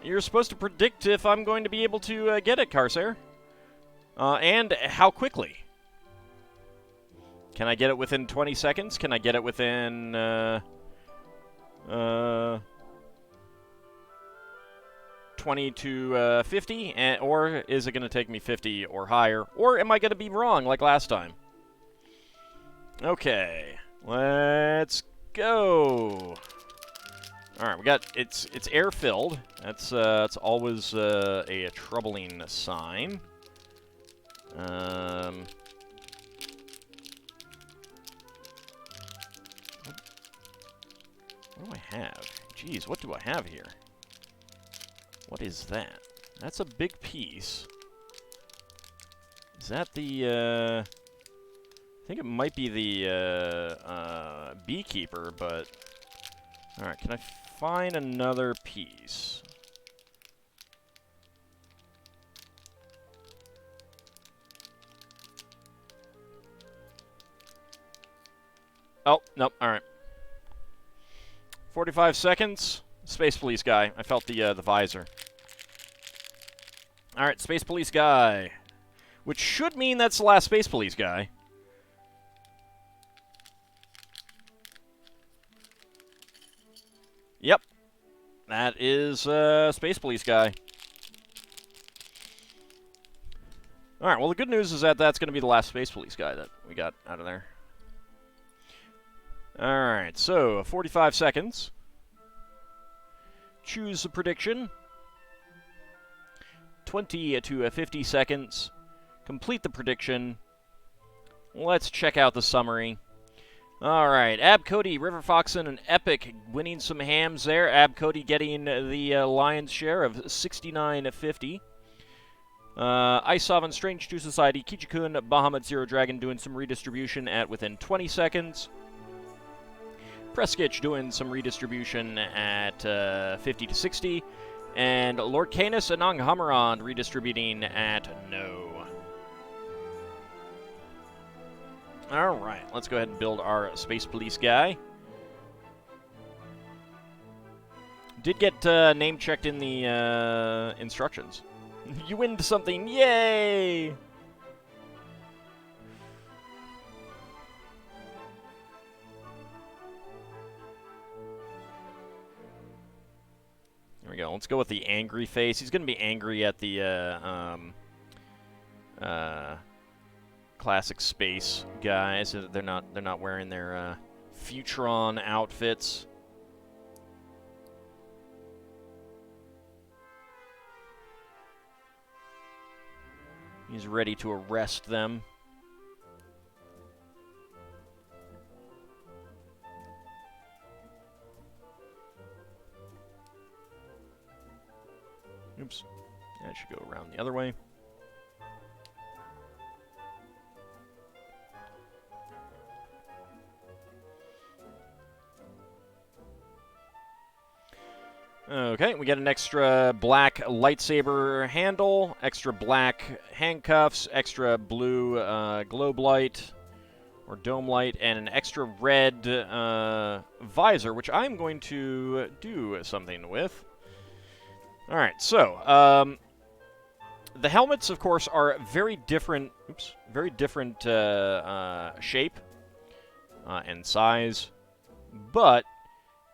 You're supposed to predict if I'm going to be able to get it, Carcer. And how quickly. Can I get it within 20 seconds? Can I get it within, 20 to 50? Or is it going to take me 50 or higher? Or am I going to be wrong like last time? Okay. Let's go. All right, we got it's air filled. That's always a troubling sign. What do I have? Jeez, what do I have here? What is that? That's a big piece. Is that the I think it might be the beekeeper, but all right, can I find another piece? Oh, nope, all right. 45 seconds. Space Police guy. I felt the visor. All right, Space Police guy. Which should mean that's the last Space Police guy. Yep. That is Space Police guy. Alright, well the good news is that that's going to be the last Space Police guy that we got out of there. Alright, so 45 seconds. Choose a prediction. 20 to 50 seconds. Complete the prediction. Let's check out the summary. Alright, Ab Cody, River Foxen, and Epic winning some hams there. Ab Cody getting the lion's share of 69.50. Isovan, Strange 2 Society, Kichikun, Bahamut, Zero Dragon doing some redistribution at within 20 seconds. Preskitch doing some redistribution at 50 to 60. And Lord Canis and Anghammerond redistributing at no. Alright, let's go ahead and build our Space Police guy. Did get name checked in the instructions. You win something, yay! There we go, let's go with the angry face. He's going to be angry at the classic space guys. They're not wearing their Futron outfits. He's ready to arrest them. Oops. That should go around the other way. Okay, we get an extra black lightsaber handle, extra black handcuffs, extra blue globe light, or dome light, and an extra red visor, which I'm going to do something with. Alright, so, the helmets, of course, are very different, shape and size, but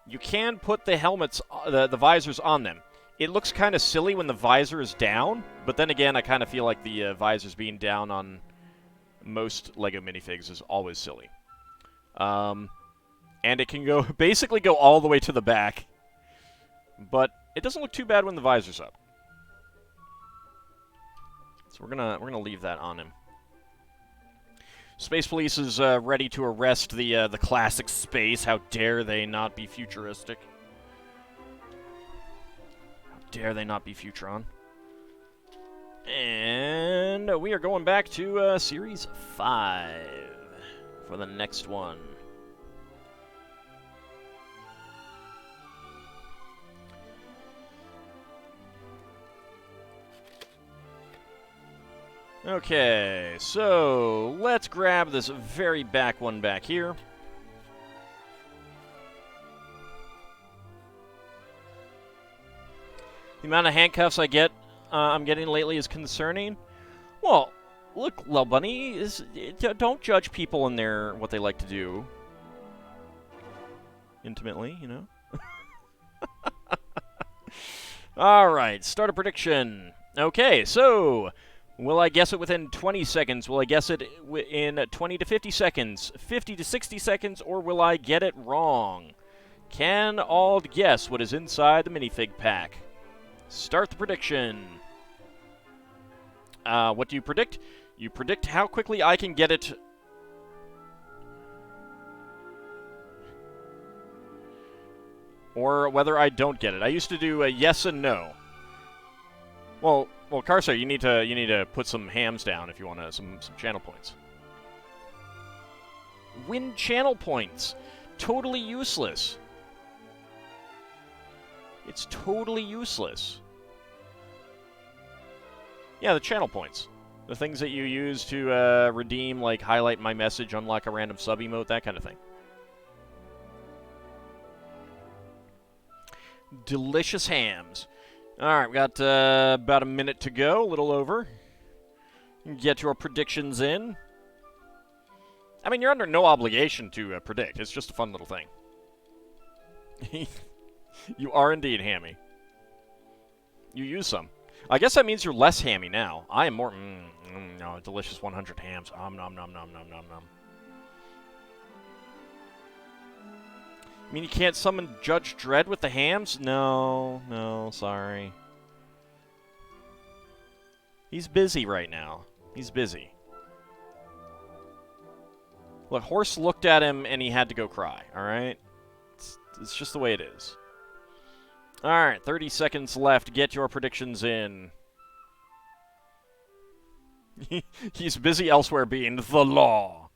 you can put the helmets, the visors on them. It looks kind of silly when the visor is down, but then again, I kind of feel like the visors being down on most LEGO minifigs is always silly. And it can go basically go all the way to the back, but it doesn't look too bad when the visor's up. So we're gonna leave that on him. Space Police is ready to arrest the classic space. How dare they not be futuristic? How dare they not be Futron? And we are going back to Series 5 for the next one. Okay, so let's grab this very back one back here. The amount of handcuffs I'm getting lately is concerning. Well, look, Lil Bunny, don't judge people in what they like to do. Intimately, you know? Alright, start a prediction. Okay, so, will I guess it within 20 seconds? Will I guess it in 20 to 50 seconds? 50 to 60 seconds? Or will I get it wrong? Can Ald guess what is inside the minifig pack? Start the prediction. What do you predict? You predict how quickly I can get it. Or whether I don't get it. I used to do a yes and no. Well, Carcer, you need to put some hams down if you want some channel points. Win channel points. Totally useless. It's totally useless. Yeah, the channel points. The things that you use to redeem, like highlight my message, unlock a random sub emote, that kind of thing. Delicious hams. Alright, we got about a minute to go, a little over. Get your predictions in. I mean, you're under no obligation to predict. It's just a fun little thing. You are indeed hammy. You use some. I guess that means you're less hammy now. I am more... no, delicious 100 hams. Nom nom nom nom nom nom. You mean you can't summon Judge Dredd with the hams? No, sorry. He's busy right now. He's busy. Look, Horse looked at him and he had to go cry, alright? It's just the way it is. Alright, 30 seconds left. Get your predictions in. He's busy elsewhere being the law.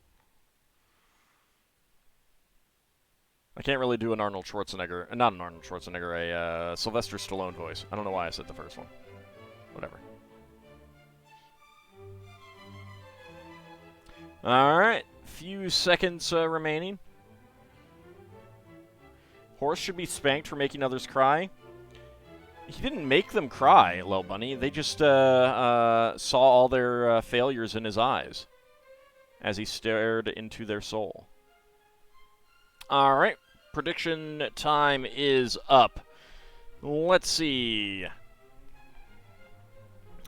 I can't really do an Arnold Schwarzenegger, not an Arnold Schwarzenegger, a Sylvester Stallone voice. I don't know why I said the first one. Whatever. Alright, few seconds remaining. Horse should be spanked for making others cry. He didn't make them cry, Lil Bunny. They just saw all their failures in his eyes as he stared into their soul. Alright. Prediction time is up. Let's see.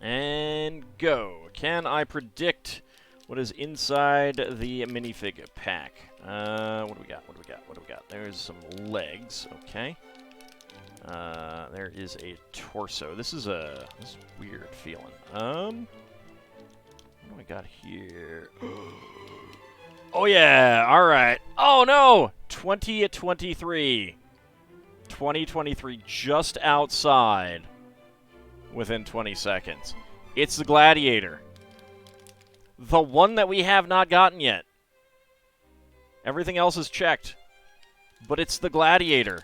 And go. Can I predict what is inside the minifig pack? What do we got? There's some legs. Okay. There is a torso. This is weird feeling. What do I got here? Oh, yeah. All right. Oh, no. 2023. 2023. Just outside. Within 20 seconds. It's the Gladiator. The one that we have not gotten yet. Everything else is checked. But it's the Gladiator.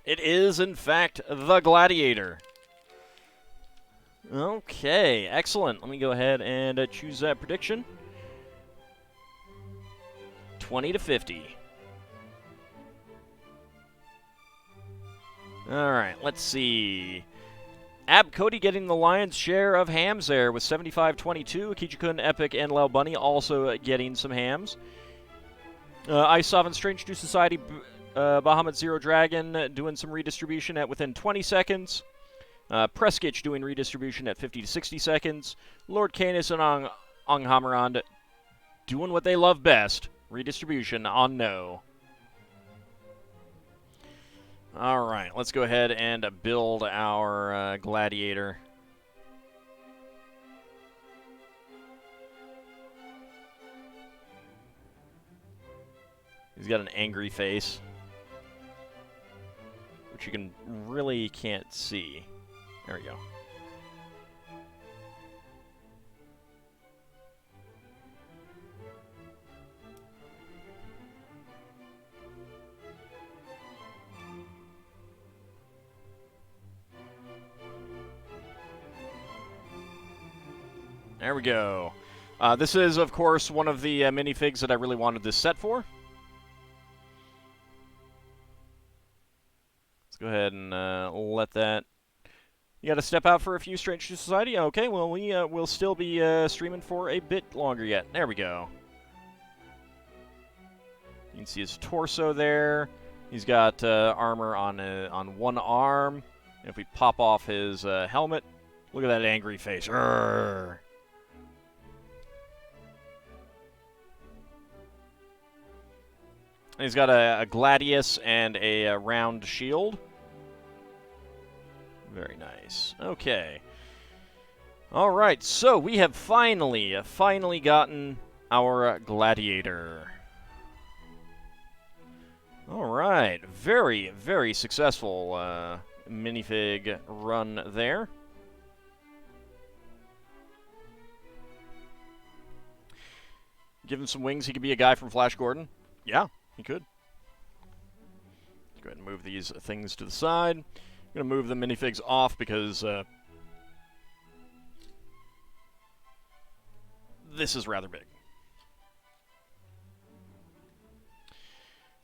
It is, in fact, the Gladiator. Okay, excellent. Let me go ahead and choose that prediction. 20 to 50. Alright, let's see. Ab Cody getting the lion's share of hams there with 75-22. Kijikun, Epic, and Lil Bunny also getting some hams. Isov and Strange New Society... Bahamut Zero Dragon doing some redistribution at within 20 seconds. Preskitch doing redistribution at 50 to 60 seconds. Lord Canis and Anghamarand doing what they love best. Redistribution on no. Alright, let's go ahead and build our Gladiator. He's got an angry face, which you really can't see. There we go. There we go. This is, of course, one of the minifigs that I really wanted this set for. Let's go ahead and let that... You got to step out for a few Strange to Society? Okay, well, we'll still be streaming for a bit longer yet. There we go. You can see his torso there. He's got armor on one arm. And if we pop off his helmet, look at that angry face. Urgh. And he's got a gladius and a round shield. Very nice. Okay. All right, so we have finally gotten our gladiator. All right, very, very successful minifig run there. Give him some wings, he could be a guy from Flash Gordon. Yeah, he could. Go ahead and move these things to the side. I'm going to move the minifigs off because this is rather big.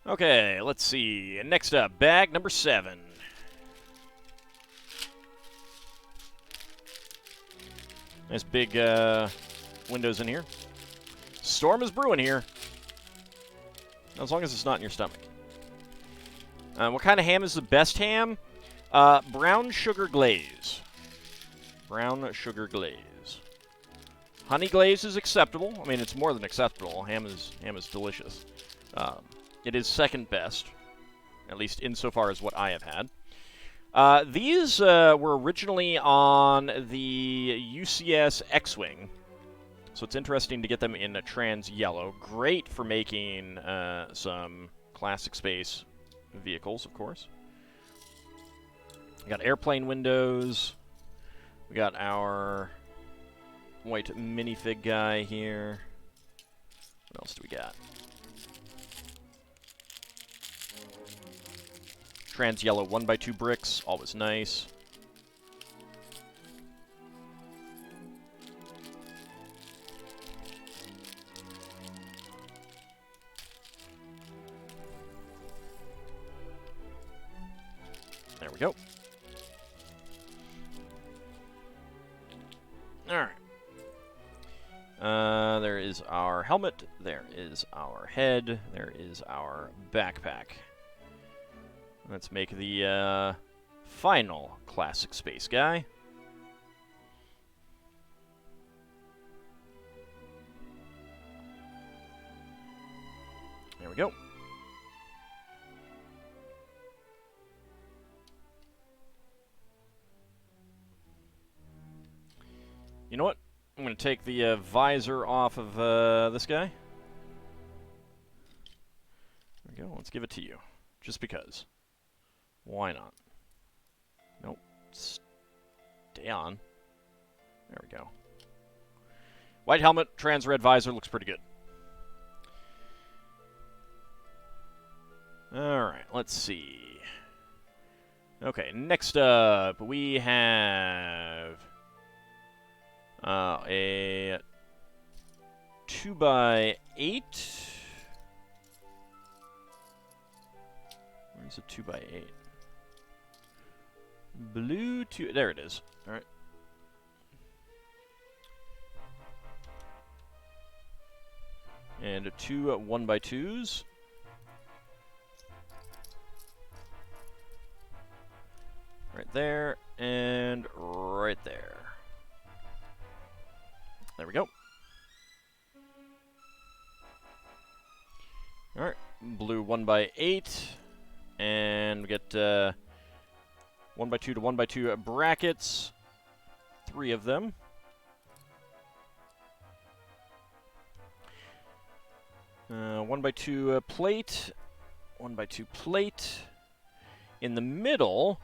Okay, let's see. Next up, bag number 7. Nice big windows in here. Storm is brewing here. As long as it's not in your stomach. What kind of ham is the best ham? Brown sugar glaze. Brown sugar glaze. Honey glaze is acceptable. I mean, it's more than acceptable. Ham is delicious. It is second best, at least insofar as what I have had. These were originally on the UCS X-Wing, so it's interesting to get them in a trans yellow. Great for making some classic space vehicles, of course. We got airplane windows. We got our white minifig guy here. What else do we got? Trans yellow 1x2 bricks, always nice. There we go. Alright. There is our helmet. There is our head. There is our backpack. Let's make the final classic space guy. There we go. You know what? I'm going to take the visor off of this guy. There we go. Let's give it to you. Just because. Why not? Nope. Stay on. There we go. White helmet, trans red visor, looks pretty good. Alright, let's see. Okay, next up we have a 2x8. Where's a 2x8? Blue 2. There it is. All right. And 2 1x2s. Right there and right there. There we go. All right, blue 1x8, and we get 1x2 to 1x2 brackets, 3 of them. One by two plate, 1x2 plate. In the middle,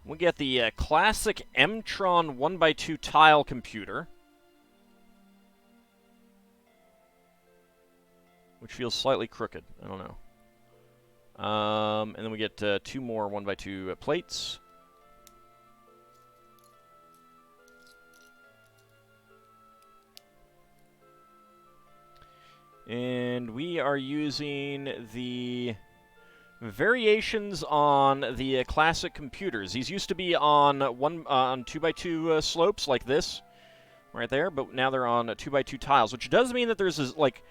we get the classic M-Tron 1x2 tile computer, which feels slightly crooked. I don't know. And then we get 2 more 1x2 plates. And we are using the variations on the classic computers. These used to be on on 2x2 slopes like this, right there, but now they're on 2x2 tiles, which does mean that there's this, like,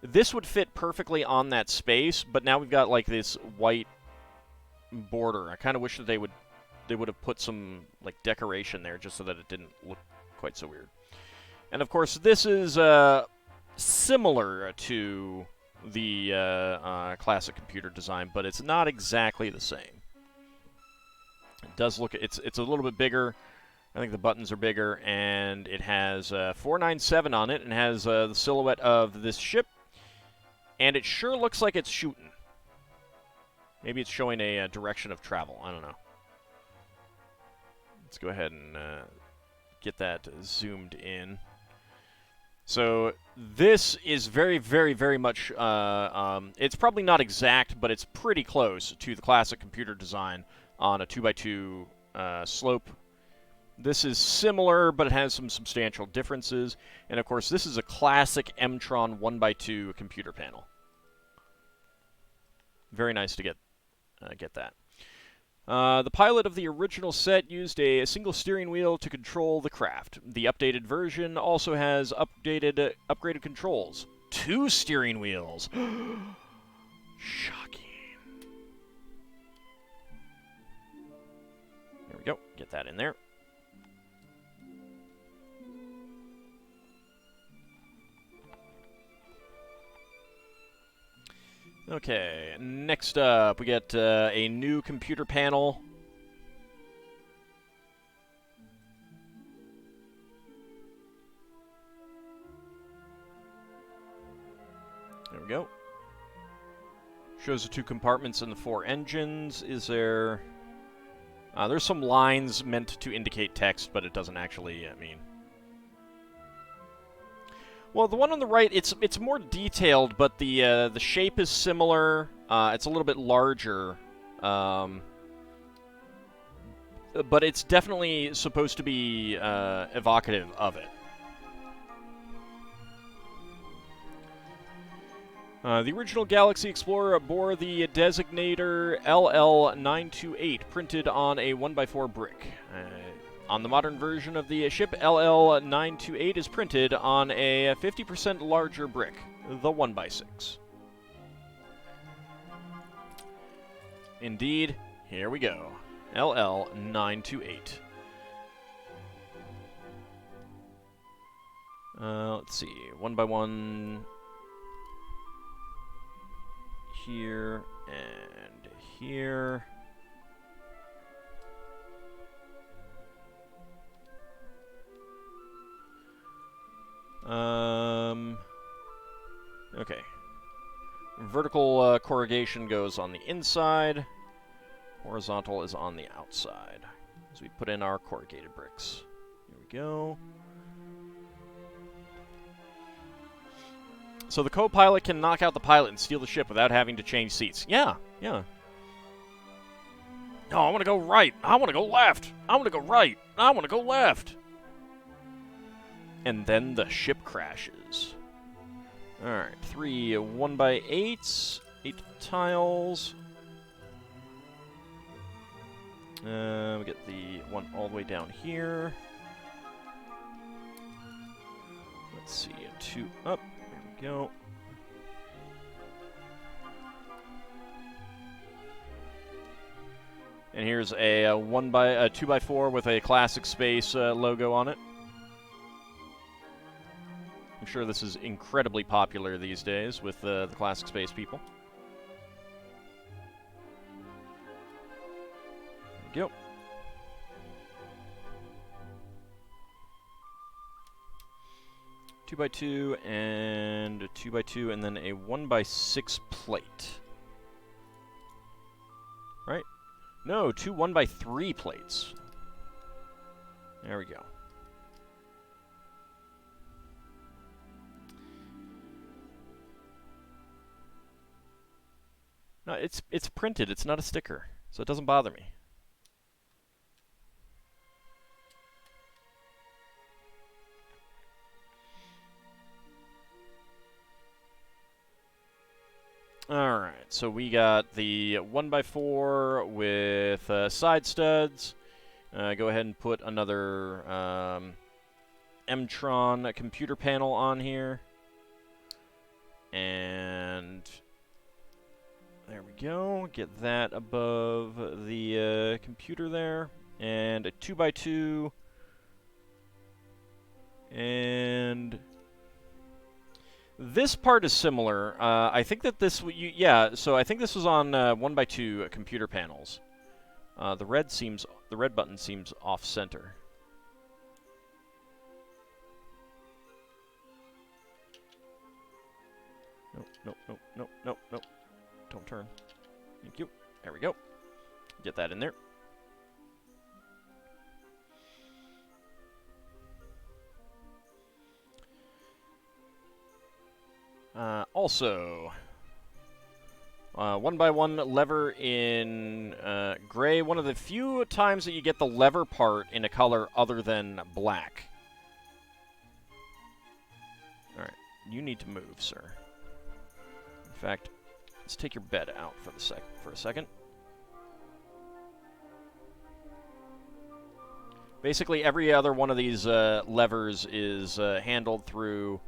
this would fit perfectly on that space, but now we've got like this white border. I kind of wish that they would have put some like decoration there just so that it didn't look quite so weird. And of course, this is similar to the classic computer design, but it's not exactly the same. It does look, it's a little bit bigger. I think the buttons are bigger, and it has 497 on it, and has the silhouette of this ship, and it sure looks like it's shooting. Maybe it's showing a direction of travel. I don't know. Let's go ahead and get that zoomed in. So this is very, very, very much, it's probably not exact, but it's pretty close to the classic computer design on a 2x2 slope. This is similar, but it has some substantial differences. And of course, this is a classic M-Tron 1x2 computer panel. Very nice to get that. The pilot of the original set used a single steering wheel to control the craft. The updated version also has upgraded controls. 2 steering wheels. Shocking. There we go. Get that in there. Okay, next up, we get a new computer panel. There we go. Shows the 2 compartments and the 4 engines. Is there... there's some lines meant to indicate text, but it doesn't actually mean... Well, the one on the right, it's more detailed, but the shape is similar. It's a little bit larger, but it's definitely supposed to be evocative of it. The original Galaxy Explorer bore the designator LL928, printed on a 1x4 brick. On the modern version of the ship, LL928 is printed on a 50% larger brick, the 1x6. Indeed, here we go. LL928. Let's see, 1x1 here and here. Okay. Vertical corrugation goes on the inside. Horizontal is on the outside. As we put in our corrugated bricks. Here we go. So the co-pilot can knock out the pilot and steal the ship without having to change seats. Yeah, yeah. No, I want to go right. I want to go left. I want to go right. I want to go left. And then the ship crashes. Alright, 3 1x8s, 8 tiles. We get the one all the way down here. Let's see, 2 up. There we go. And here's a 2x4 with a Classic Space logo on it. I'm sure this is incredibly popular these days with the Classic Space people. There we go. Two by two and a 2x2, and then a 1x6 plate. Right? No, 2 1x3 plates. There we go. No, it's printed. It's not a sticker, so it doesn't bother me. Alright, so we got the 1x4 with side studs. Go ahead and put another M-Tron computer panel on here. And there we go. Get that above the computer there. And a 2x2. And this part is similar. I think that this, so I think this was on 1x2 computer panels. The red button seems off center. Nope. Don't turn. Thank you. There we go. Get that in there. Also, 1x1 lever in gray. One of the few times that you get the lever part in a color other than black. Alright, you need to move, sir. In fact, let's take your bed out for a second. Basically, every other one of these levers is handled through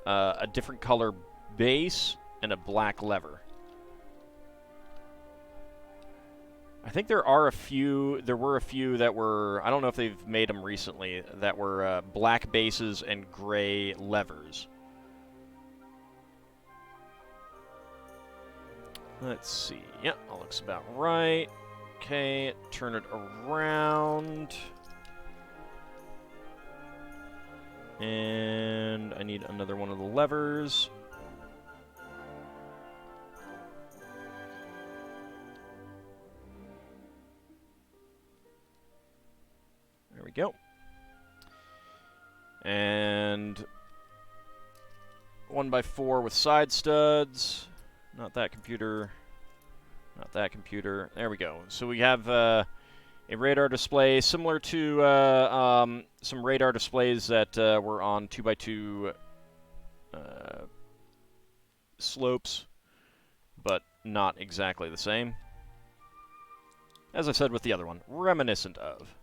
a different color base and a black lever. I think there were a few that were, I don't know if they've made them recently, that were black bases and gray levers. Let's see. Yep, that looks about right. Okay, turn it around. And I need another one of the levers. There we go. And 1x4 with side studs. Not that computer. Not that computer. There we go. So we have a radar display similar to some radar displays that were on 2x2 slopes, but not exactly the same. As I said with the other one, reminiscent of.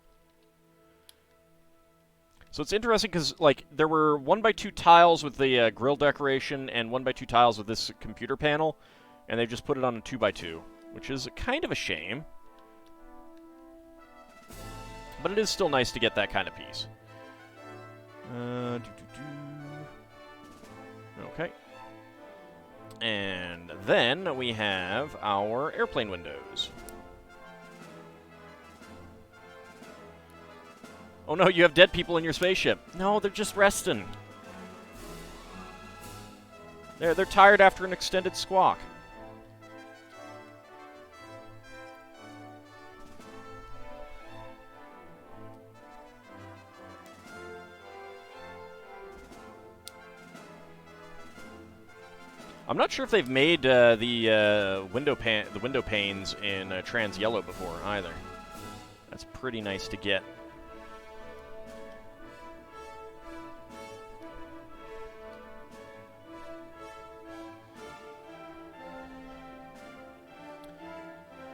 So it's interesting because, like, there were 1x2 tiles with the grill decoration and 1x2 tiles with this computer panel, and they just put it on a 2x2, which is kind of a shame. But it is still nice to get that kind of piece. Okay. And then we have our airplane windows. Oh no, you have dead people in your spaceship. No, they're just resting. They're tired after an extended squawk. I'm not sure if they've made the window panes in trans yellow before either. That's pretty nice to get.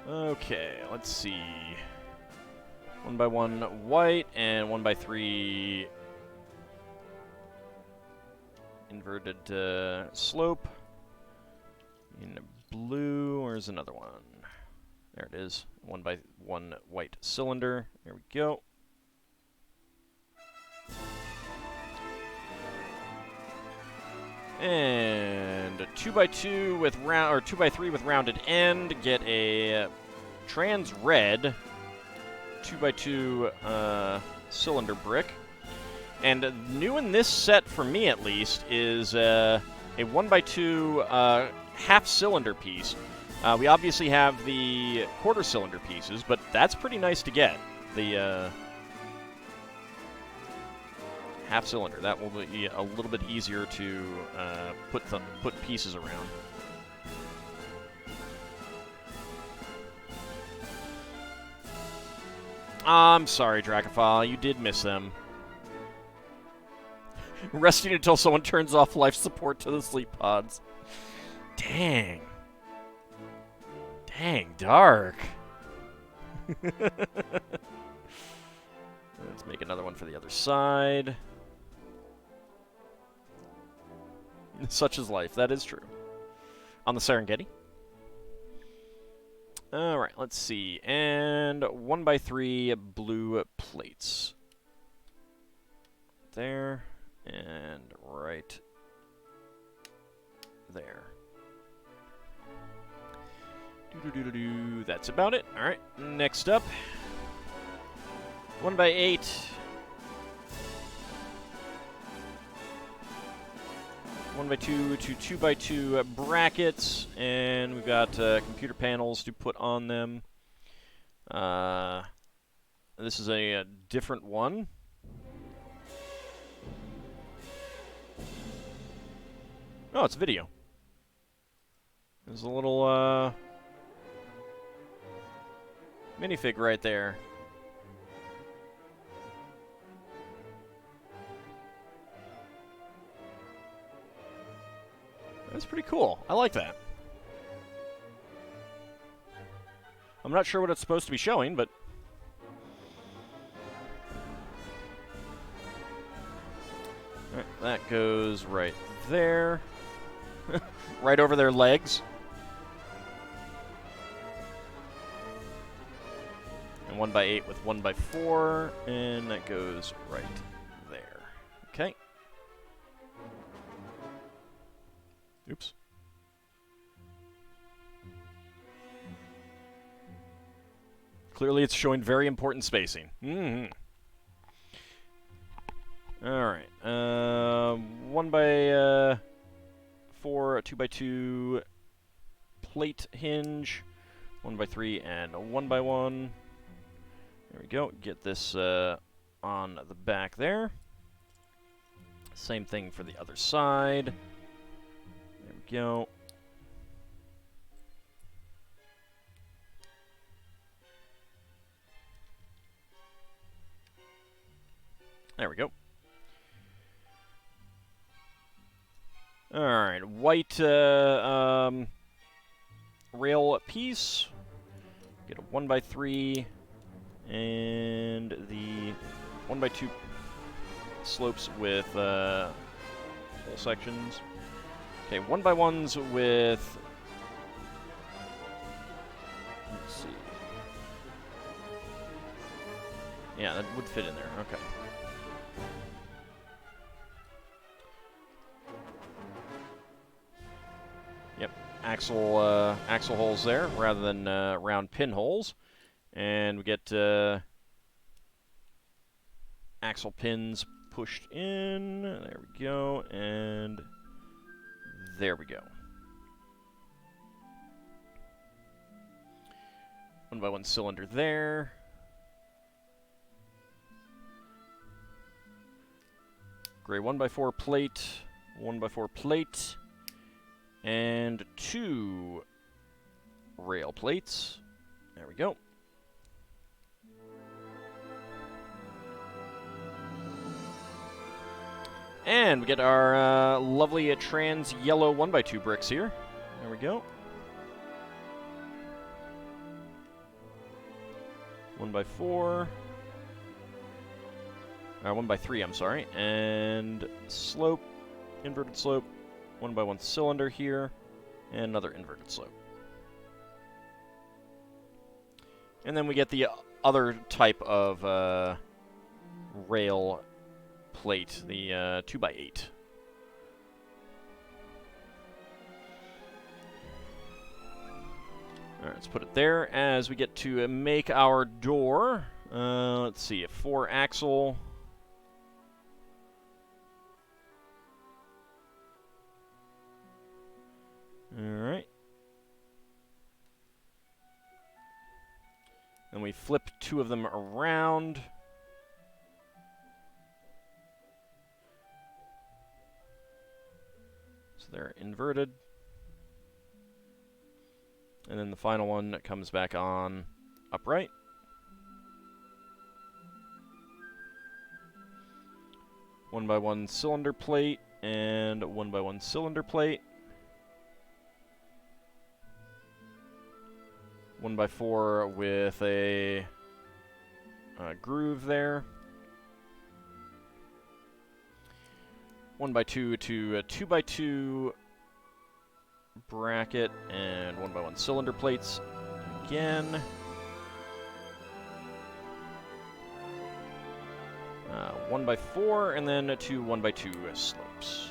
Okay, let's see. 1x1 white and 1x3 inverted slope. In blue, where's another one? There it is. 1x1 white cylinder. There we go. And a 2x2 with round, or 2x3 with rounded end. Get a trans red 2x2 cylinder brick. And new in this set, for me at least, is a 1x2 half cylinder piece. We obviously have the quarter cylinder pieces, but that's pretty nice to get. The half cylinder. That will be a little bit easier to put pieces around. I'm sorry, Dracophile. You did miss them. Resting until someone turns off life support to the sleep pods. Dang. Dang, dark. Let's make another one for the other side. Such is life. That is true. On the Serengeti. Alright, let's see. And 1x3 blue plates. There. And right there. Doo-doo-doo-doo-doo. That's about it. Alright, next up. 1x8. 1x2 to 2x2 brackets, and we've got computer panels to put on them. This is a different one. Oh, it's video. There's a little minifig right there. That's pretty cool. I like that. I'm not sure what it's supposed to be showing, but... Alright, that goes right there. Right over their legs. And 1x8 with 1x4, and that goes right there. Okay. Oops. Clearly it's showing very important spacing. Alright. 1x4, 2x2 plate hinge, 1x3, and a 1x1. There we go. Get this on the back there. Same thing for the other side. There we go. There we go. Alright, white rail piece. Get a 1x3 and the 1x2 slopes with whole sections. Okay, 1x1s with... Let's see. Yeah, that would fit in there. Okay. Yep, axle holes there rather than round pinholes. And we get axle pins pushed in. There we go. And there we go. 1x1 cylinder there. Gray 1x4 plate, 1x4 plate, and 2 rail plates. There we go. And we get our lovely trans yellow 1x2 bricks here. There we go. 1x4. 1x3, I'm sorry. And slope, inverted slope, 1x1 cylinder here, and another inverted slope. And then we get the other type of rail plate, the 2x8. Alright, let's put it there as we get to make our door. Let's see, a 4-axle. Alright. Then we flip 2 of them around. So they're inverted. And then the final one comes back on upright. One by one cylinder plate and 1x1 cylinder plate. 1x4 with a groove there. 1x2 to a 2x2 bracket and 1x1 cylinder plates again. 1x4 and then 2 1x2 slopes.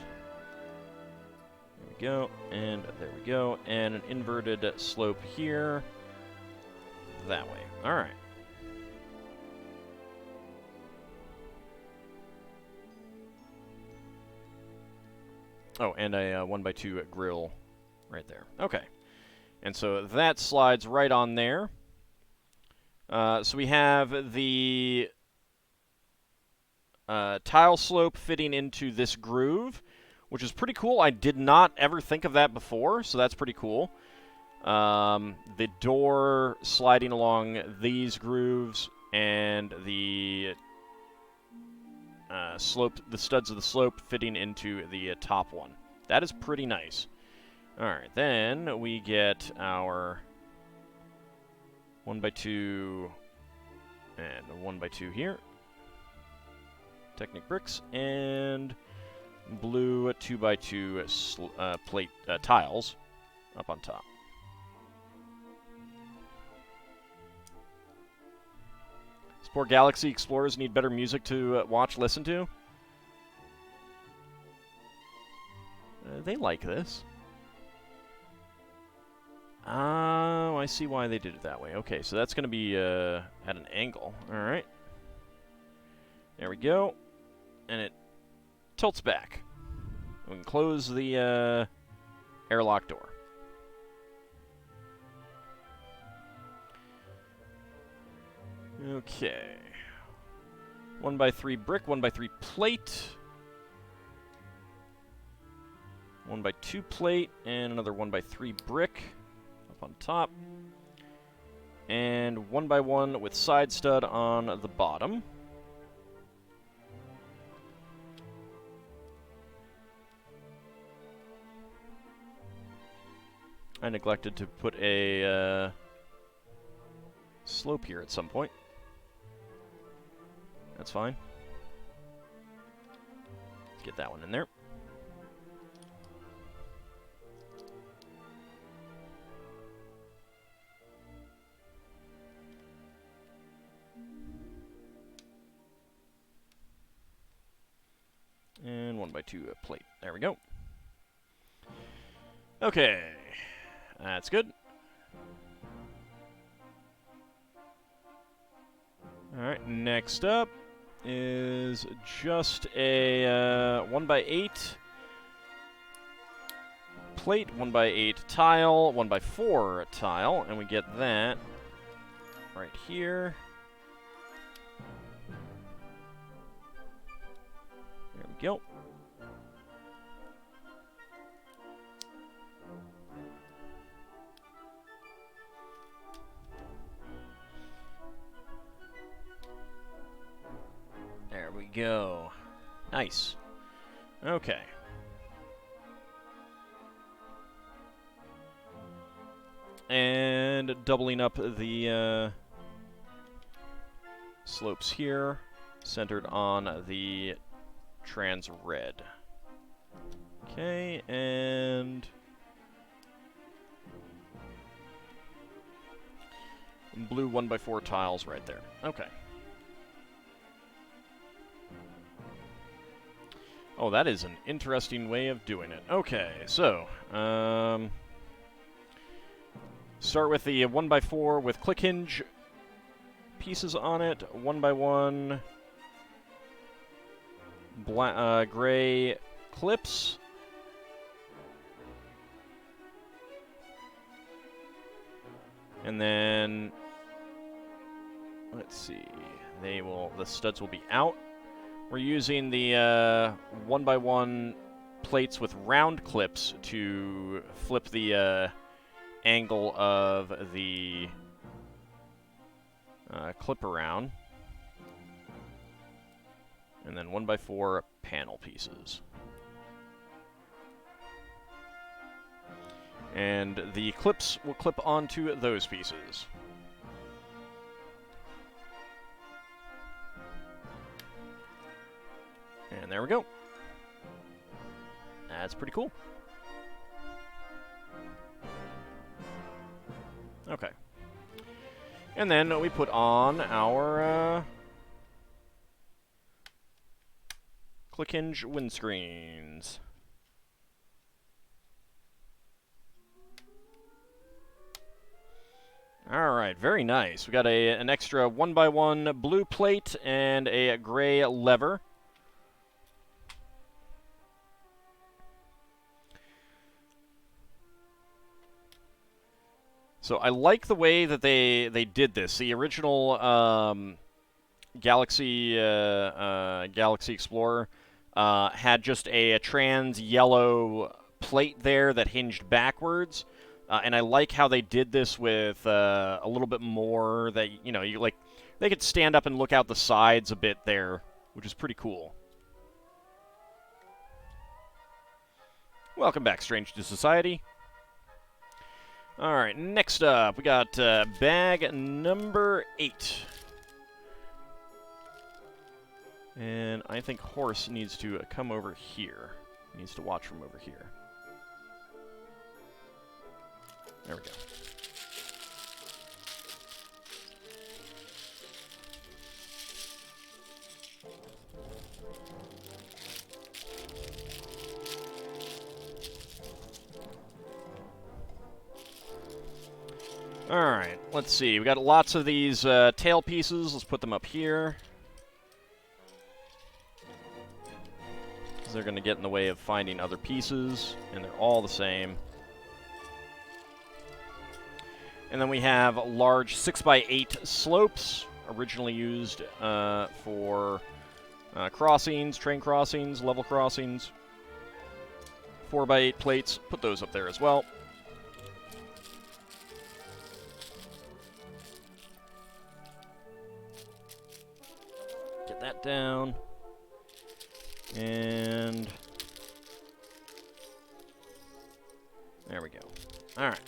There we go, and there we go, and an inverted slope here. That way. All right. Oh, and a 1x2 grill right there. Okay. And so that slides right on there. So we have the tile slope fitting into this groove, which is pretty cool. I did not ever think of that before, so that's pretty cool. The door sliding along these grooves, and the slope, the studs of the slope fitting into the top one. That is pretty nice. Alright, then we get our 1x2 and a 1x2 here. Technic bricks and blue 2x2 plate tiles up on top. These poor Galaxy Explorers need better music to watch, listen to. They like this. Oh, I see why they did it that way. Okay, so that's going to be at an angle. Alright. There we go. And it tilts back. We can close the airlock door. Okay. 1x3 brick, 1x3 plate. 1x2 plate, and another 1x3 brick up on top. And 1x1 with side stud on the bottom. I neglected to put a slope here at some point. That's fine. Let's get that one in there. And 1x2 plate. There we go. Okay. That's good. Alright, next up is just a 1x8 plate, 1x8 tile, 1x4 tile, and we get that right here. There we go. There we go. Nice. Okay. And doubling up the slopes here, centered on the trans red. Okay, and blue 1x4 tiles right there. Okay. Oh, that is an interesting way of doing it. Okay, so, start with the 1x4 with click hinge pieces on it, 1x1 gray clips. And then, let's see, the studs will be out. We're using the 1x1 plates with round clips to flip the angle of the clip around. And then 1x4 panel pieces. And the clips will clip onto those pieces. And there we go. That's pretty cool. Okay. And then we put on our click hinge windscreens. Alright, very nice. We got an extra 1x1 blue plate and a gray lever. So I like the way that they did this. The original Galaxy Explorer had just a trans yellow plate there that hinged backwards, and I like how they did this with a little bit more that they could stand up and look out the sides a bit there, which is pretty cool. Welcome back, Strange to Society. Alright, next up, we got bag number 8. And I think Horse needs to come over here. He needs to watch from over here. There we go. Alright, let's see. We got lots of these tail pieces. Let's put them up here. They're going to get in the way of finding other pieces, and they're all the same. And then we have large 6x8 slopes, originally used for crossings, train crossings, level crossings. 4x8 plates, put those up there as well. Get that down. And there we go. All right.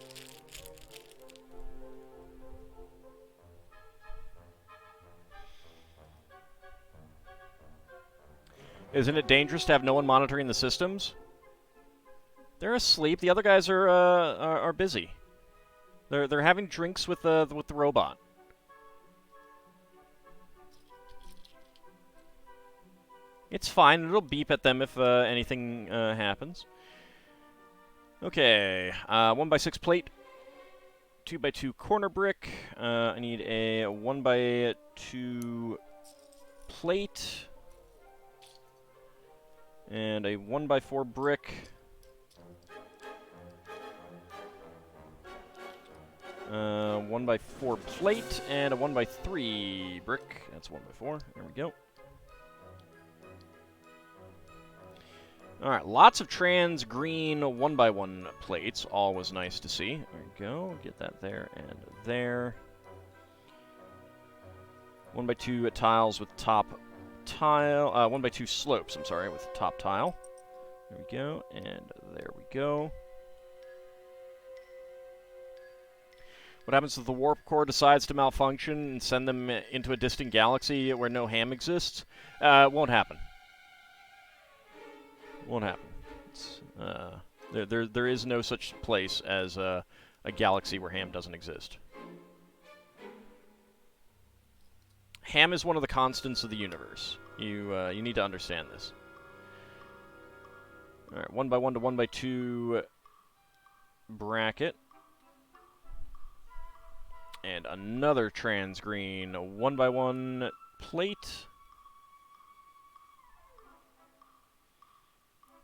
Isn't it dangerous to have no one monitoring the systems? They're asleep. The other guys are busy. They're having drinks with the robot. It's fine. It'll beep at them if anything happens. Okay, 1x6 plate, 2x2 corner brick. I need a 1x2 plate and a 1x4 brick. 1x4 plate and a 1x3 brick. That's 1x4. There we go. Alright, lots of trans green 1x1 plates. Always nice to see. There we go. Get that there and there. 1x2 tiles with top tile. 1x2 slopes, I'm sorry, with top tile. There we go. And there we go. What happens if the warp core decides to malfunction and send them into a distant galaxy where no ham exists? Won't happen. Won't happen. There is no such place as a galaxy where ham doesn't exist. Ham is one of the constants of the universe. You need to understand this. All right, 1x1 to 1x2 bracket, and another trans green 1x1 plate.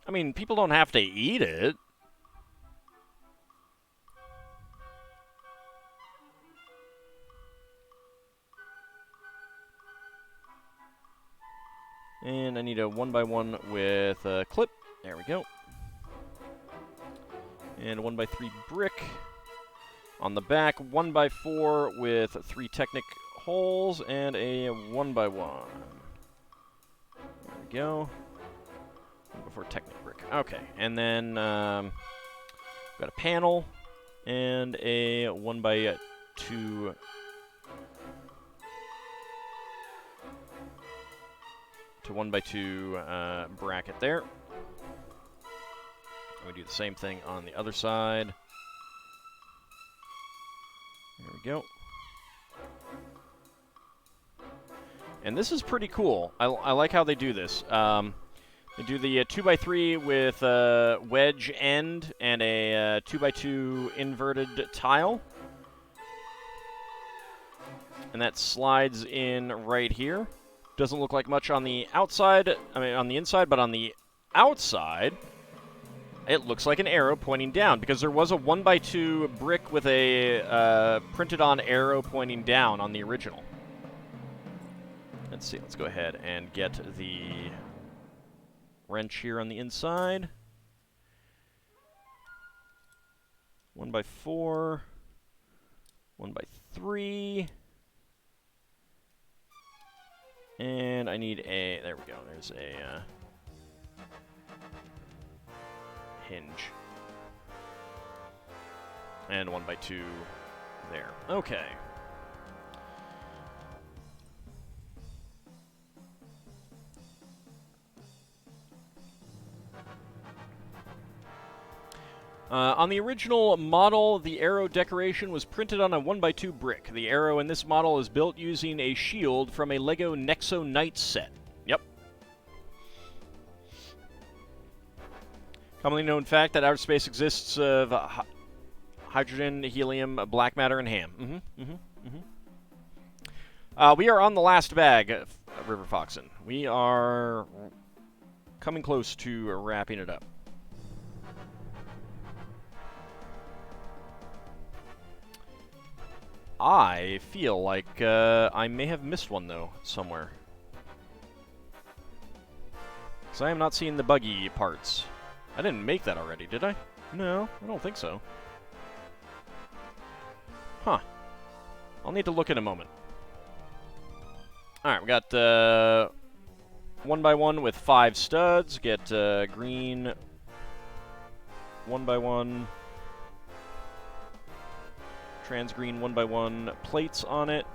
I mean, people don't have to eat it. And I need a 1x1 with a clip. There we go. And a 1x3 brick. On the back, 1x4 with 3 Technic holes and a 1x1. There we go. Before Technic brick. Okay, and then Got a panel and a 1x2 to 1x2 bracket there. And we do the same thing on the other side. There we go. And this is pretty cool. I like how they do this. They do the 2x3 with a wedge end and a 2x2 inverted tile. And that slides in right here. Doesn't look like much on the outside, on the inside, but on the outside, it looks like an arrow pointing down, because there was a 1x2 brick with a printed-on arrow pointing down on the original. Let's see, let's go ahead and get the wrench here on the inside. 1x4, 1x3, and I need a, there we go, there's a hinge. And 1x2 there. Okay. On the original model, the arrow decoration was printed on a 1x2 brick. The arrow in this model is built using a shield from a LEGO Nexo Knights set. Yep. Commonly known fact that outer space exists of hydrogen, helium, black matter, and ham. We are on the last bag, River Foxen. We are coming close to wrapping it up. I feel like I may have missed one, though, somewhere. Because I am not seeing the buggy parts. I didn't make that already, did I? No, I don't think so. Huh. I'll need to look in a moment. Alright, we got 1x1 with 5 studs. Get green 1x1. Trans green 1x1 plates on it.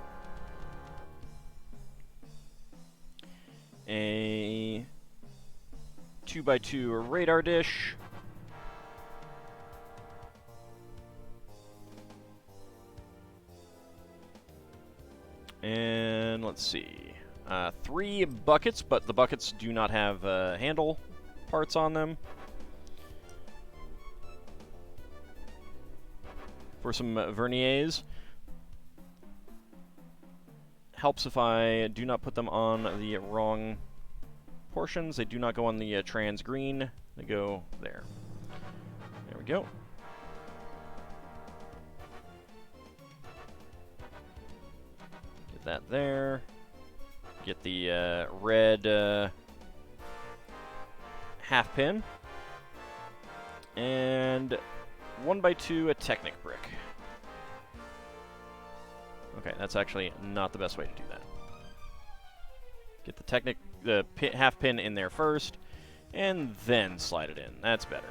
A 2x2 radar dish. And let's see. 3 buckets, but the buckets do not have handle parts on them. For some verniers. Helps if I do not put them on the wrong portions. They do not go on the trans green. They go there. There we go. Get that there. Get the red half pin. And 1x2 a Technic brick. Okay, that's actually not the best way to do that. Get the Technic, half pin in there first, and then slide it in. That's better.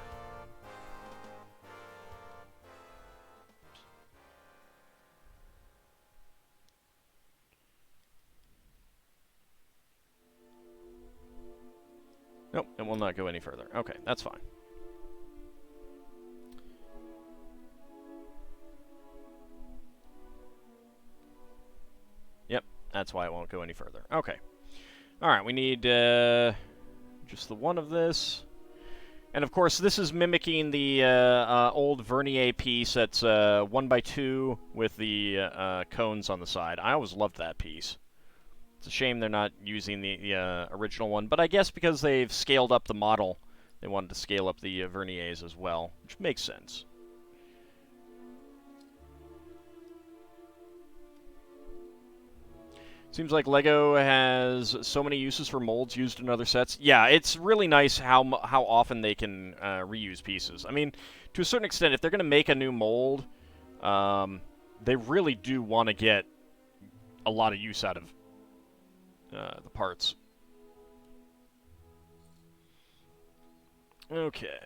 Nope, it will not go any further. Okay, that's fine. Yep, that's why it won't go any further. Okay. Alright, we need just the one of this. And of course, this is mimicking the old Vernier piece that's 1x2 with the cones on the side. I always loved that piece. It's a shame they're not using the original one, but I guess because they've scaled up the model, they wanted to scale up the Verniers as well, which makes sense. Seems like LEGO has so many uses for molds used in other sets. Yeah, it's really nice how often they can reuse pieces. I mean, to a certain extent, if they're going to make a new mold, they really do want to get a lot of use out of the parts. Okay.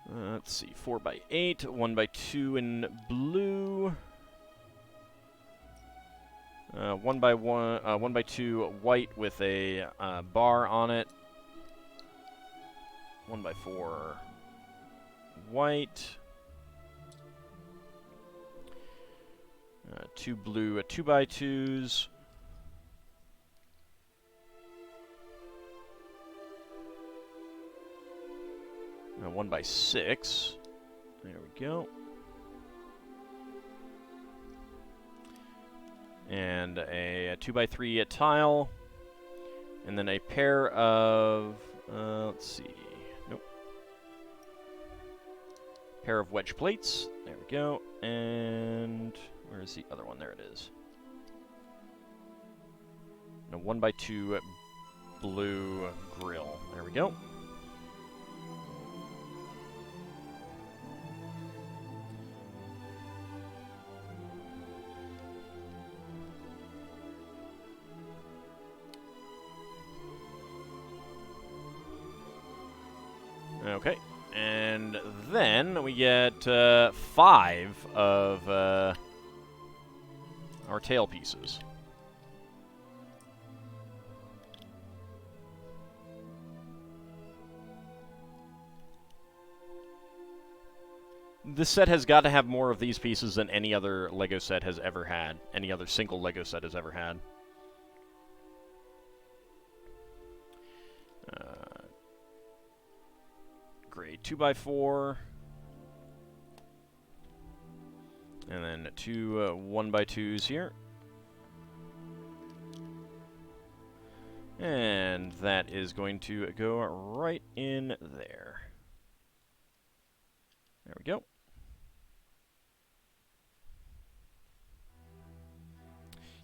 Let's see, 4x8, 1x2 in blue. 1x2 white with a bar on it. 1x4 white. 2 blue 2x2s. 1x6. There we go. And a 2x3 tile. And then a pair of, let's see, nope. Pair of wedge plates. There we go. And where is the other one? There it is. And a 1x2 blue grill. There we go. Okay, and then we get 5 of our tail pieces. This set has got to have more of these pieces than any other LEGO set has ever had. Any other single LEGO set has ever had. Great, 2x4. And then 2 1x2s here. And that is going to go right in there. There we go.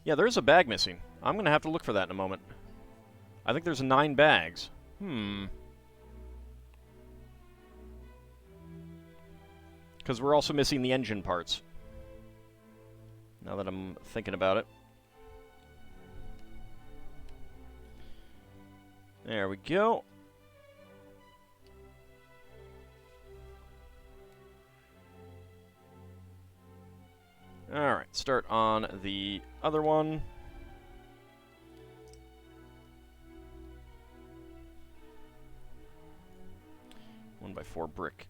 Yeah, there's a bag missing. I'm going to have to look for that in a moment. I think there's 9 bags. Because we're also missing the engine parts. Now that I'm thinking about it. There we go. Alright, start on the other one. 1x4 brick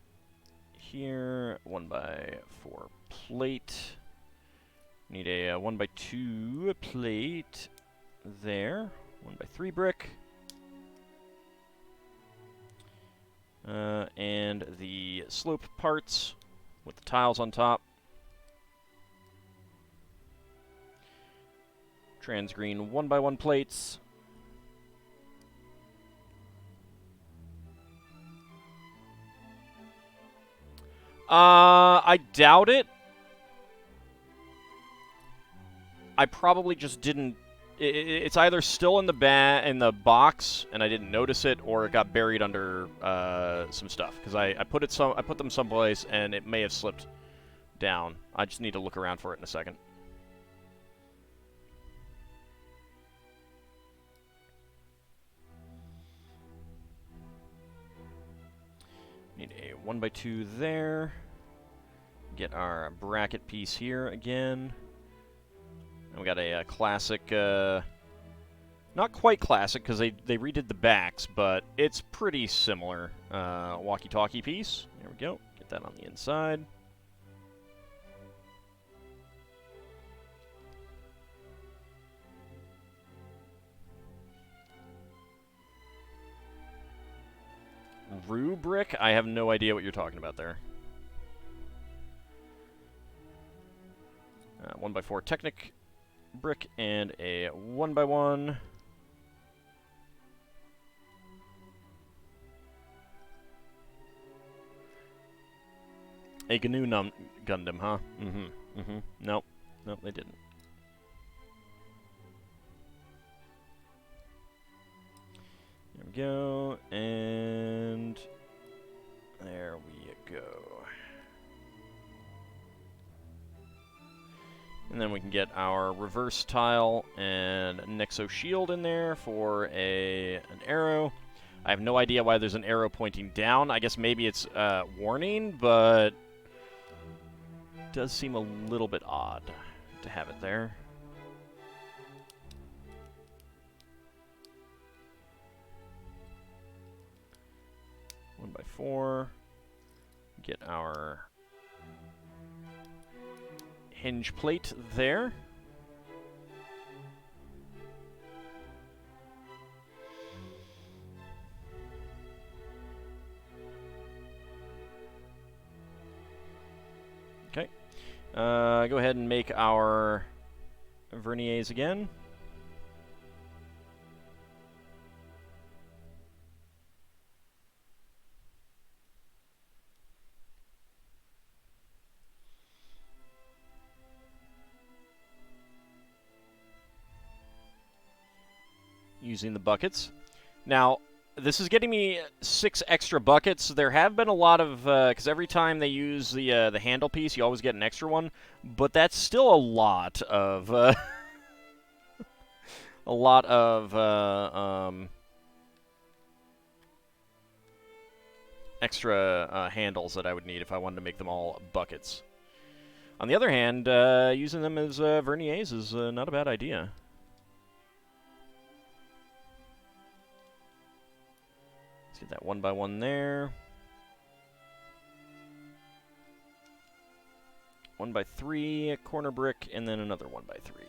here, 1x4 plate. Need a 1x2 plate there, 1x3 brick. And the slope parts with the tiles on top. Trans green 1x1 plates. I doubt it. I probably just didn't. It's either still in the box and I didn't notice it, or it got buried under some stuff. Because I put them someplace and it may have slipped down. I just need to look around for it in a second. Need a 1x2 there. Get our bracket piece here again. And we got a classic, not quite classic because they redid the backs, but it's pretty similar walkie-talkie piece. There we go. Get that on the inside. Rubric? I have no idea what you're talking about there. 1x4 Technic brick and a 1x1. A GNU Gundam, huh? Nope. Nope, they didn't. There we go, and there we go. And then we can get our reverse tile and Nexo shield in there for an arrow. I have no idea why there's an arrow pointing down. I guess maybe it's warning, but it does seem a little bit odd to have it there. One by 4. Get our hinge plate there. Okay. Go ahead and make our verniers again. Using the buckets. Now, this is getting me 6 extra buckets. There have been a lot of, because every time they use the handle piece, you always get an extra one. But that's still a lot of, extra handles that I would need if I wanted to make them all buckets. On the other hand, using them as verniers is not a bad idea. Get that 1 by 1 there. 1 by 3, a corner brick, and then another 1 by 3.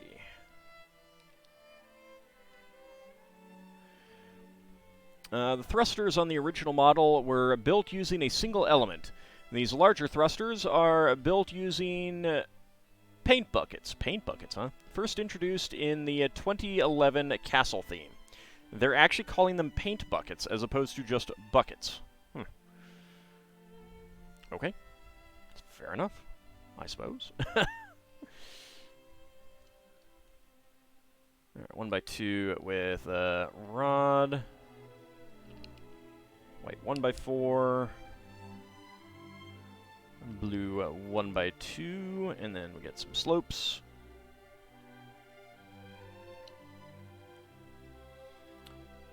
The thrusters on the original model were built using a single element. These larger thrusters are built using paint buckets. Paint buckets, huh? First introduced in the 2011 Castle theme. They're actually calling them paint buckets as opposed to just buckets. Okay. Fair enough, I suppose. All right, 1 by 2 with rod. White 1 by 4. Blue 1 by 2. And then we get some slopes.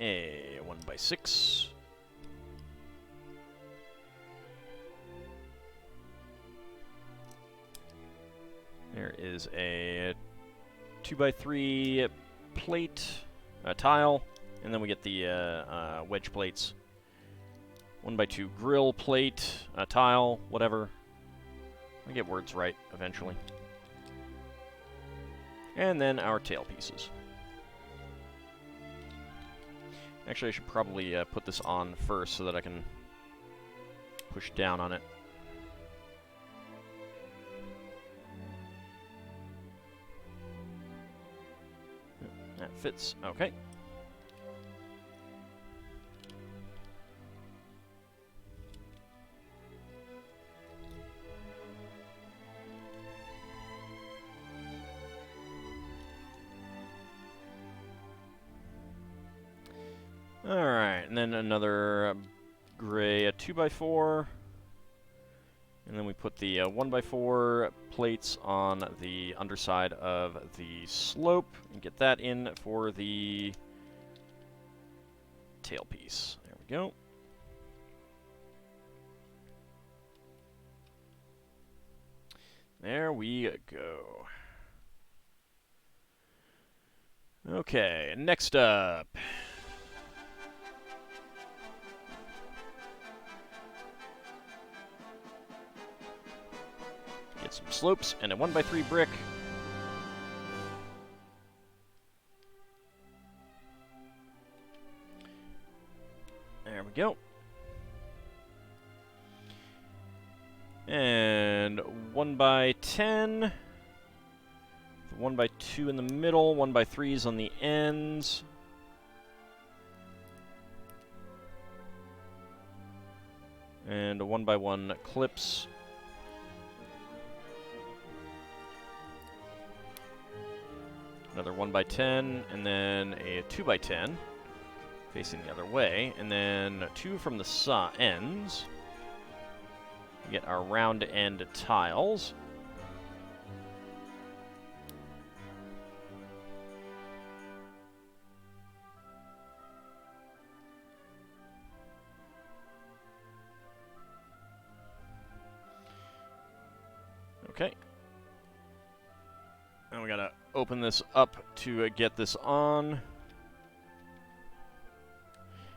A 1 by 6. There is a 2 by 3 plate, a tile, and then we get the wedge plates. 1 by 2 grill plate, a tile, whatever. I get words right eventually. And then our tail pieces. Actually, I should probably put this on first so that I can push down on it. That fits. Okay. Alright, and then another gray 2 by 4. And then we put the 1 by 4 plates on the underside of the slope and get that in for the tailpiece. There we go. There we go. Okay, next up. Get some slopes and a 1 by 3 brick. There we go. And 1 by 10. 1 by 2 in the middle, 1 by 3s on the ends. And a 1 by 1 clips. Another 1 by 10, and then a 2 by 10 facing the other way, and then 2 from the ends. We get our round end tiles. Okay. And we gotta open this up to get this on.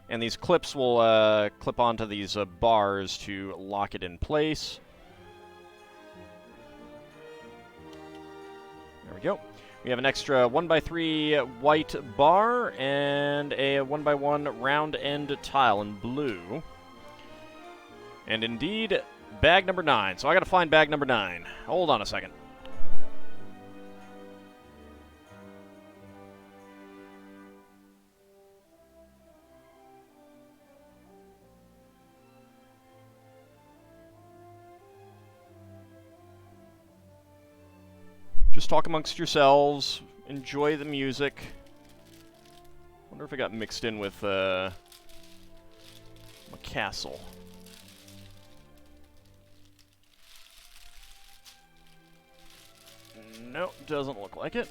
And these clips will clip onto these bars to lock it in place. There we go. We have an extra 1x3 white bar and a 1x1 round end tile in blue. And indeed, bag number 9. So I gotta find bag number 9. Hold on a second. Just talk amongst yourselves. Enjoy the music. Wonder if it got mixed in with my castle. Nope, doesn't look like it.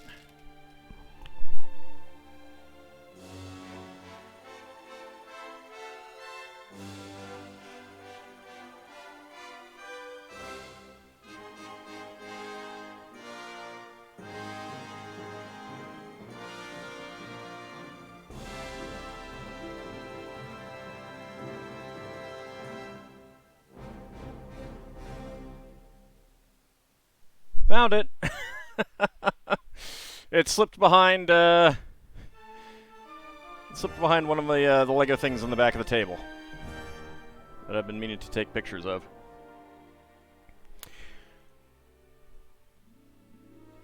Found it. It slipped behind. It slipped behind one of the Lego things on the back of the table that I've been meaning to take pictures of.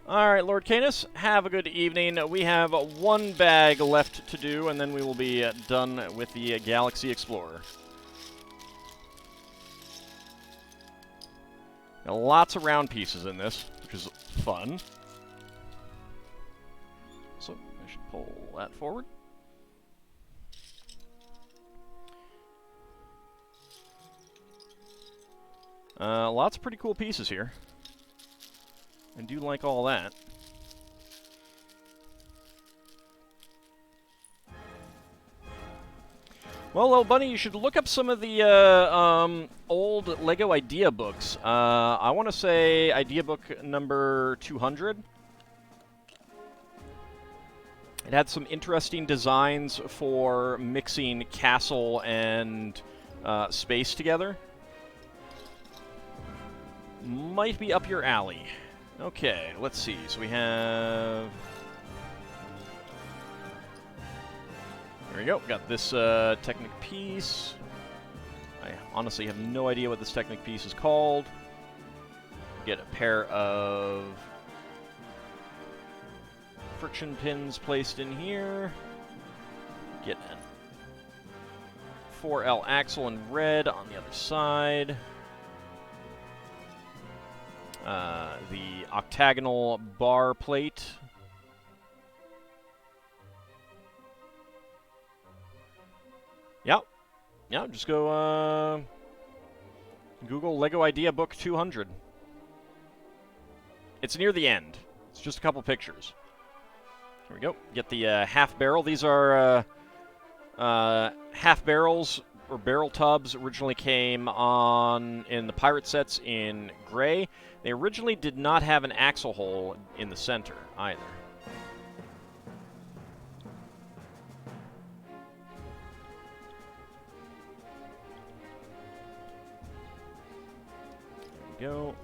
All right, Lord Canis, have a good evening. We have one bag left to do, and then we will be done with the Galaxy Explorer. Now, lots of round pieces in this, which is fun. So I should pull that forward. Lots of pretty cool pieces here. I do like all that. Well, little bunny, you should look up some of the old Lego idea books. I want to say idea book number 200. It had some interesting designs for mixing castle and space together. Might be up your alley. Okay, let's see. So we have... There we go. Got this Technic piece. I honestly have no idea what this Technic piece is called. Get a pair of friction pins placed in here. Get an 4L axle in red on the other side. The octagonal bar plate. Yep. Yeah, just go Google Lego Idea Book 200. It's near the end. It's just a couple pictures. Here we go. Get the half barrel. These are half barrels or barrel tubs. Originally came on in the pirate sets in gray. They originally did not have an axle hole in the center either. There we go.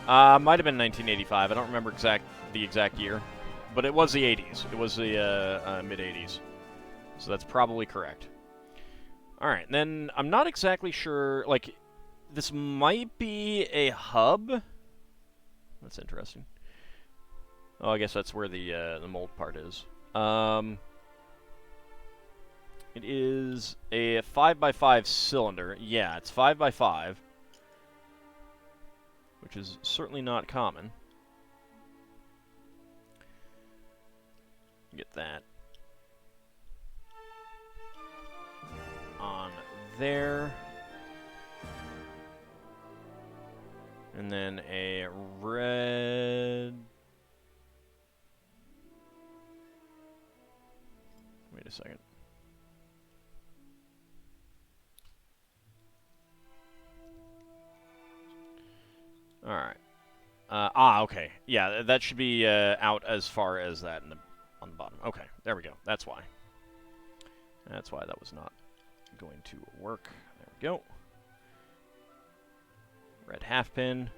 Might have been 1985. I don't remember the exact year, but it was the 80s. It was the mid-80s, so that's probably correct. All right, then I'm not exactly sure. Like, this might be a hub. That's interesting. Oh, I guess that's where the mold part is. It is a 5x5 cylinder. Yeah, it's 5x5. Which is certainly not common. Get that on there. And then a red... Wait Wait a second. Alright. Okay. Yeah, that should be out as far as that on the bottom. Okay, there we go. That's why. That's why that was not going to work. There we go. Red half pin.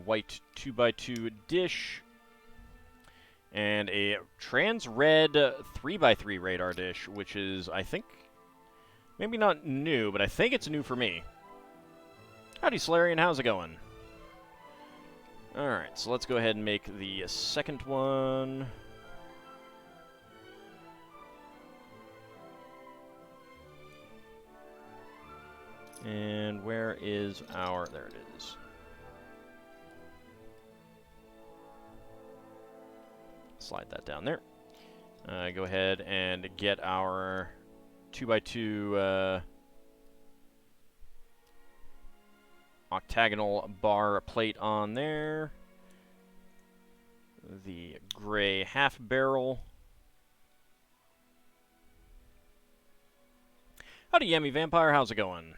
White 2x2 dish. And a trans-red 3x3 radar dish, which is, I think, maybe not new, but I think it's new for me. Howdy, Solarian. How's it going? Alright, so let's go ahead and make the second one. And where is our... There it is. Slide that down there. Go ahead and get our 2x2 octagonal bar plate on there. The gray half barrel. Howdy, Yummy Vampire. How's it going?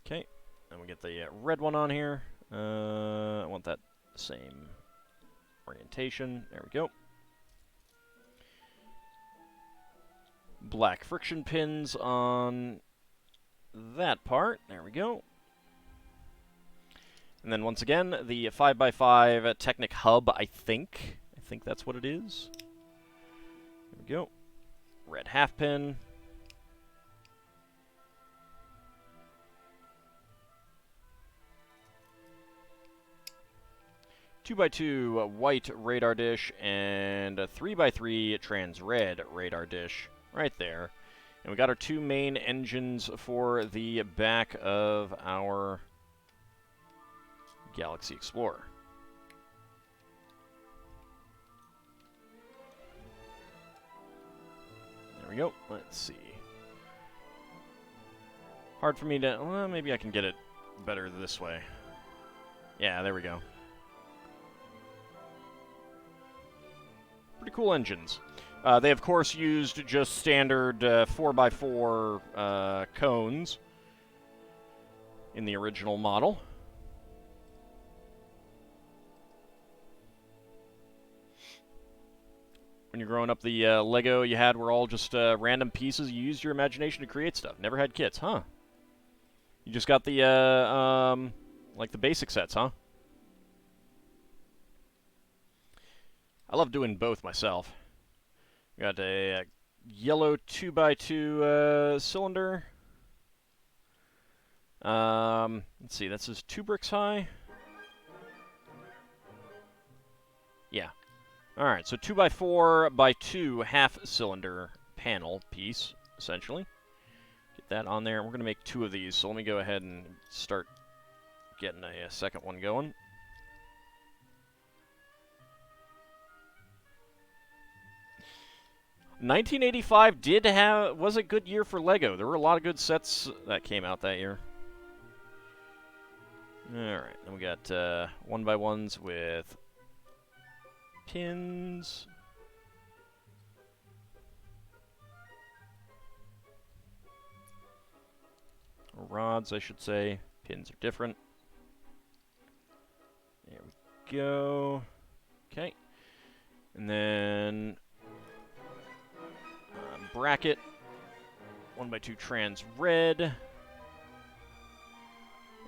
Okay. And we get the red one on here. I want that same orientation. There we go. Black friction pins on that part. There we go. And then once again, the 5x5 Technic hub, I think. I think that's what it is. There we go. Red half pin. Two by two white radar dish and a 3x3 trans red radar dish right there. And we got our two main engines for the back of our Galaxy Explorer. There we go. Let's see. Hard for me to... Well, maybe I can get it better this way. Yeah, there we go. Pretty cool engines. They, of course, used just standard 4x4 cones in the original model. When you're growing up, the Lego you had were all just random pieces. You used your imagination to create stuff. Never had kits, huh? You just got the, like the basic sets, huh? I love doing both myself. Got a yellow 2x2 cylinder. Let's see, this is 2 bricks high. Yeah. Alright, so 2x4x2 half cylinder panel piece, essentially. Get that on there. We're going to make 2 of these, so let me go ahead and start getting a second one going. ...1985 was a good year for LEGO. There were a lot of good sets that came out that year. Alright, then we got 1x1s with pins. Or rods, I should say. Pins are different. There we go. Okay. And then... bracket, 1x2 trans red,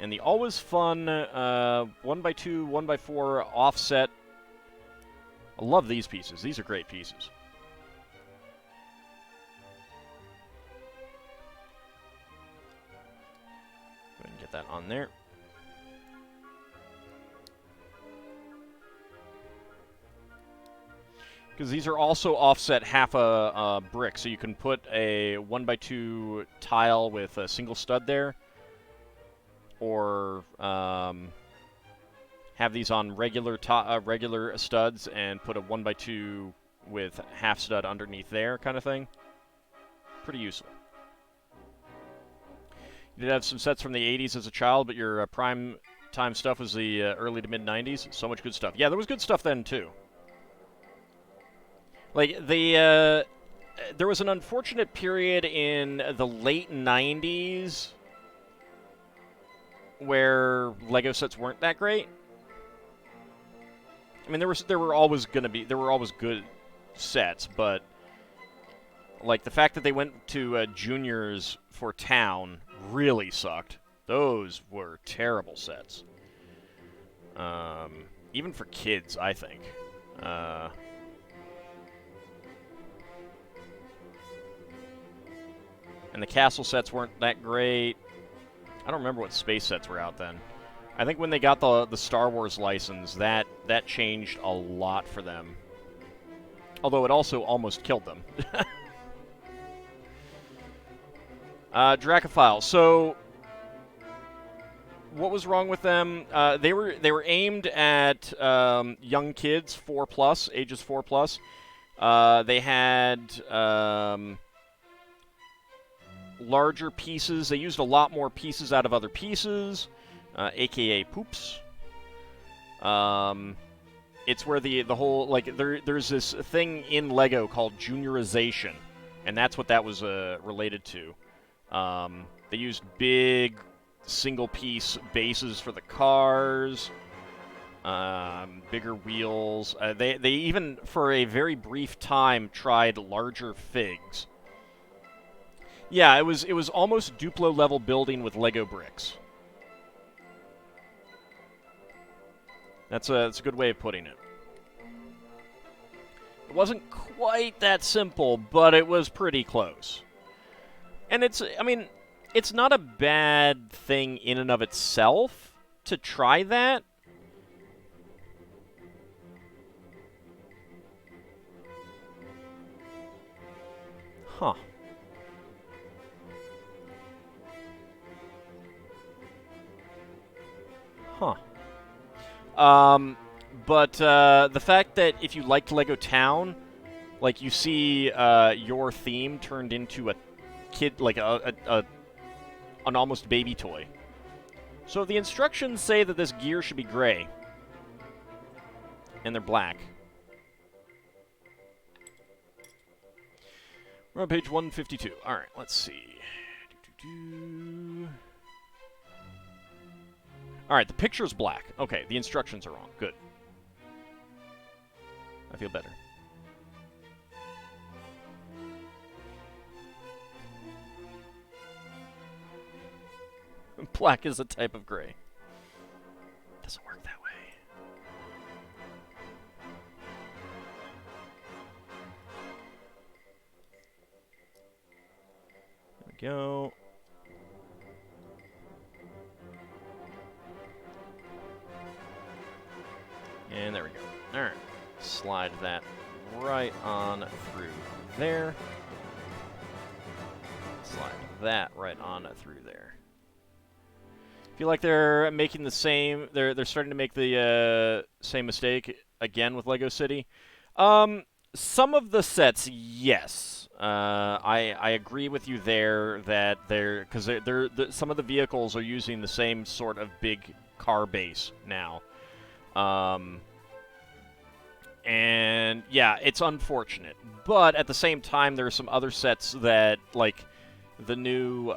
and the always fun 1x2, 1x4 offset. I love these pieces. These are great pieces. Go ahead and get that on there. Because these are also offset half a brick, so you can put a 1x2 tile with a single stud there, or have these on regular studs and put a 1x2 with half stud underneath there, kind of thing. Pretty useful. You did have some sets from the 80s as a child, but your prime time stuff was the early to mid-90s. So much good stuff. Yeah, there was good stuff then, too. Like, there was an unfortunate period in the late 90s where Lego sets weren't that great. I mean, there were always good sets, but like the fact that they went to juniors for Town really sucked. Those were terrible sets. Even for kids, I think. And the castle sets weren't that great. I don't remember what space sets were out then. I think when they got the Star Wars license, that changed a lot for them. Although it also almost killed them. Dracophile. So, what was wrong with them? They were aimed at young kids, 4+, ages 4+. They had larger pieces. They used a lot more pieces out of other pieces. AKA poops. It's where the whole, like, there's this thing in LEGO called juniorization, and that's what that was related to. They used big single-piece bases for the cars, bigger wheels. They even, for a very brief time, tried larger figs. Yeah, it was almost Duplo-level building with LEGO bricks. That's a good way of putting it. It wasn't quite that simple, but it was pretty close. And I mean, it's not a bad thing in and of itself to try that. Huh. Huh. But the fact that if you liked Lego Town, like, you see your theme turned into a kid, like an almost baby toy. So the instructions say that this gear should be gray. And they're black. We're on page 152. Alright, let's see. Alright, the picture's black. Okay, the instructions are wrong. Good. I feel better. Black is a type of gray. Doesn't work that way. There we go. And there we go. Alright. Slide that right on through there. Slide that right on through there. I feel like they're making the same... They're starting to make the same mistake again with Lego City. Some of the sets, yes. I agree with you there that because some of the vehicles are using the same sort of big car base now. And yeah, it's unfortunate. But at the same time, there are some other sets that, like the new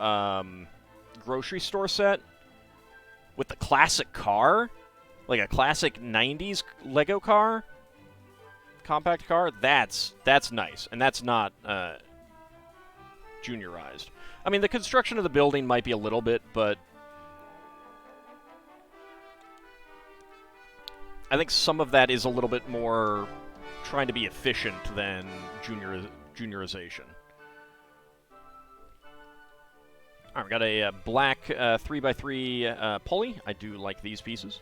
grocery store set with the classic car, like a classic 90s Lego car, compact car, that's nice. And that's not juniorized. I mean, the construction of the building might be a little bit, but I think some of that is a little bit more trying to be efficient than juniorization. All right, we got a black 3x3 pulley. I do like these pieces.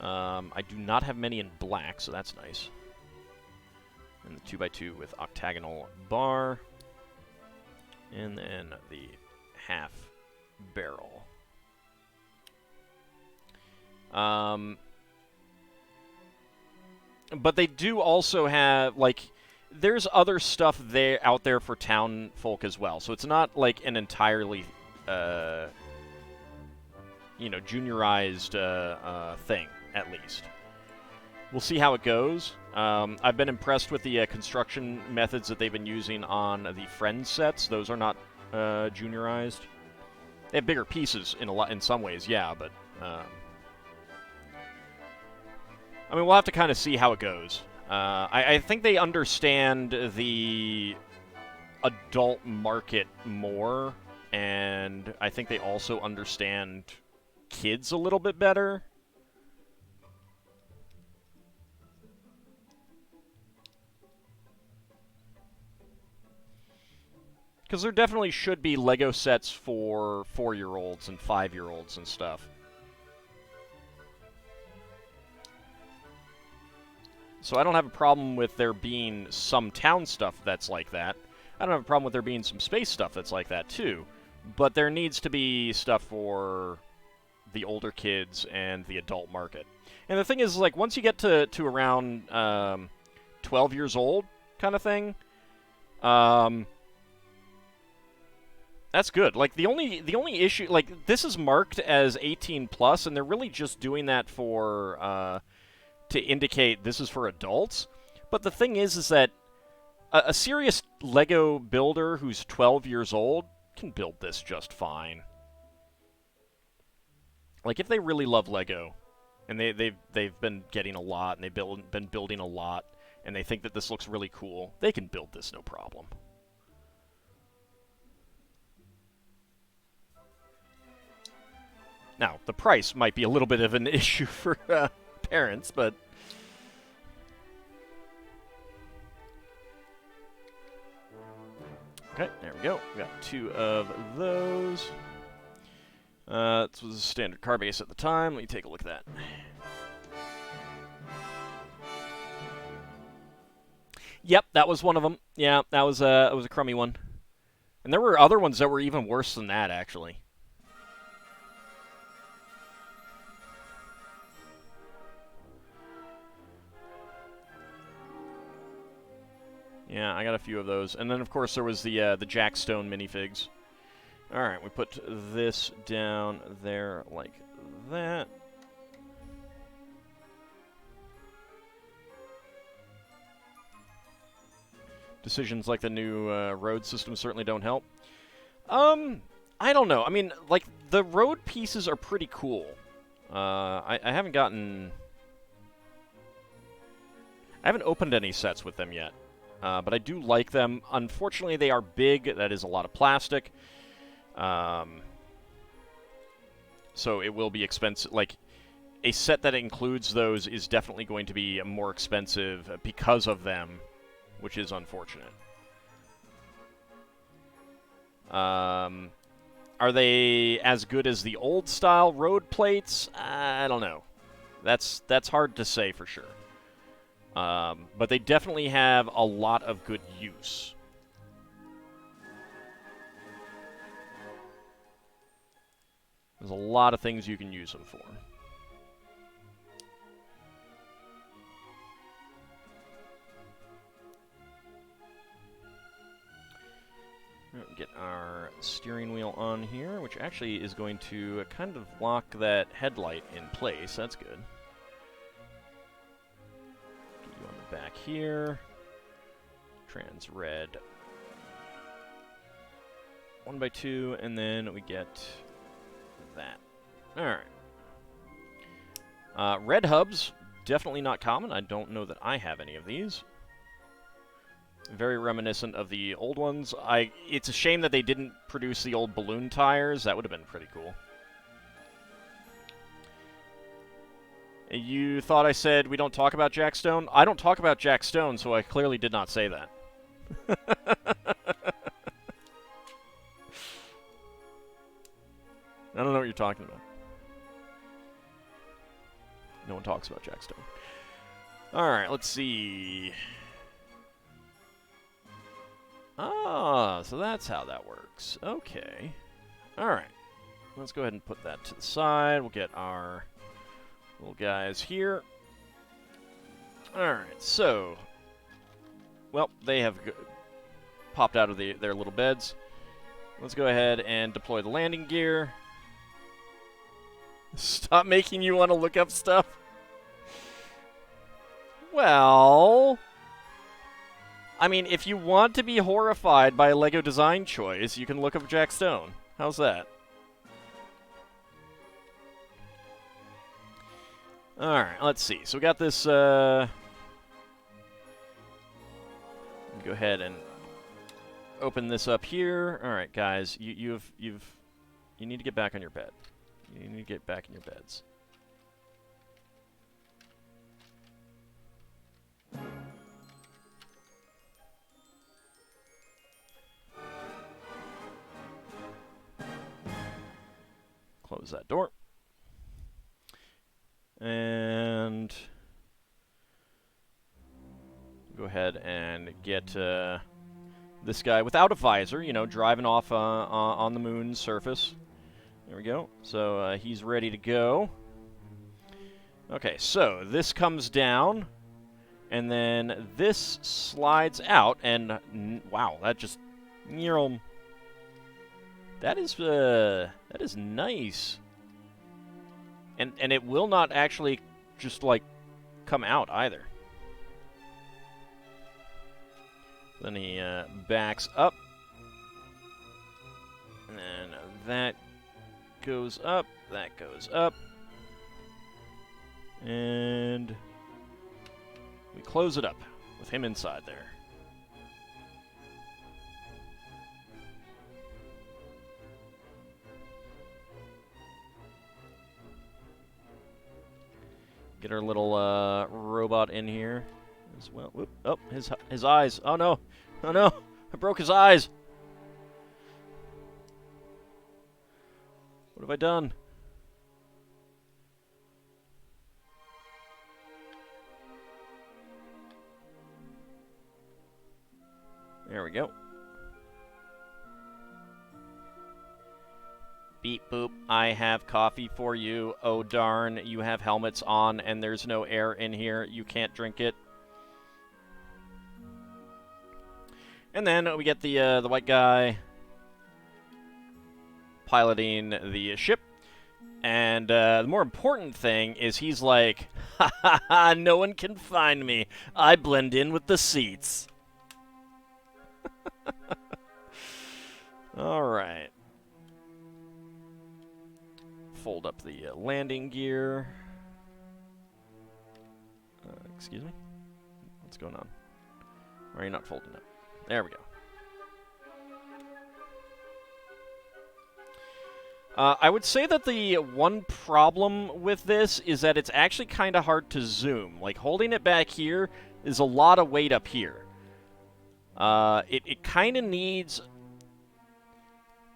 I do not have many in black, so that's nice. And the 2x2 with octagonal bar. And then the half barrel. But they do also have, like, there's other stuff out there for town folk as well. So it's not like an entirely you know, juniorized thing, at least. We'll see how it goes. I've been impressed with the construction methods that they've been using on the Friends sets. Those are not juniorized. They have bigger pieces in some ways, yeah, but I mean, we'll have to kind of see how it goes. I think they understand the adult market more, and I think they also understand kids a little bit better. Because there definitely should be Lego sets for 4-year-olds and 5-year-olds and stuff. So I don't have a problem with there being some town stuff that's like that. I don't have a problem with there being some space stuff that's like that, too. But there needs to be stuff for the older kids and the adult market. And the thing is, like, once you get to around 12 years old kind of thing, that's good. Like, the only issue, like, this is marked as 18+, and they're really just doing that for, to indicate this is for adults. But the thing is that a serious Lego builder who's 12 years old can build this just fine. Like, if they really love Lego, and they've been getting a lot, and they've been building a lot, and they think that this looks really cool, they can build this no problem. Now, the price might be a little bit of an issue for parents, but... Okay, there we go. We got 2 of those. This was a standard car base at the time. Let me take a look at that. Yep, that was one of them. Yeah, that was a crummy one. And there were other ones that were even worse than that, actually. Yeah, I got a few of those. And then, of course, there was the Jack Stone minifigs. Alright, we put this down there like that. Decisions like the new road system certainly don't help. I don't know. I mean, like, the road pieces are pretty cool. I haven't gotten... I haven't opened any sets with them yet. But I do like them. Unfortunately, they are big. That is a lot of plastic. So it will be expensive. Like, a set that includes those is definitely going to be more expensive because of them, which is unfortunate. Are they as good as the old-style road plates? I don't know. That's hard to say for sure. But they definitely have a lot of good use. There's a lot of things you can use them for. Get our steering wheel on here, which actually is going to kind of lock that headlight in place. That's good. Back here, trans red 1x2, and then we get that. Alright. Red hubs, definitely not common. I don't know that I have any of these. Very reminiscent of the old ones. It's a shame that they didn't produce the old balloon tires. That would have been pretty cool. You thought I said we don't talk about Jack Stone? I don't talk about Jack Stone, so I clearly did not say that. I don't know what you're talking about. No one talks about Jack Stone. Alright, let's see. Ah, so that's how that works. Okay. Alright. Let's go ahead and put that to the side. We'll get our... little guys here. Alright, so... well, they have popped out of their little beds. Let's go ahead and deploy the landing gear. Stop making you want to look up stuff. Well, I mean, if you want to be horrified by a LEGO design choice, you can look up Jack Stone. How's that? Alright, let's see. So we got this, go ahead and open this up here. Alright, guys, you need to get back on your bed. You need to get back in your beds. Close that door. And go ahead and get this guy without a visor, you know, driving off on the moon's surface. There we go. So he's ready to go. Okay, so this comes down, and then this slides out, and wow, that just that is nice. And it will not actually just like come out either. Then he backs up, and then that goes up, that goes up, and we close it up with him inside there. Get our little robot in here as well. Whoop. Oh, his eyes. Oh no. Oh no. I broke his eyes. What have I done? There we go. Beep boop, I have coffee for you. Oh darn, you have helmets on and there's no air in here. You can't drink it. And then we get the white guy piloting the ship. And the more important thing is he's like, ha ha ha, no one can find me. I blend in with the seats. All right. Fold up the landing gear. Excuse me? What's going on? Why are you not folding up? There we go. I would say that the one problem with this is that it's actually kind of hard to zoom. Like, holding it back here is a lot of weight up here. It kind of needs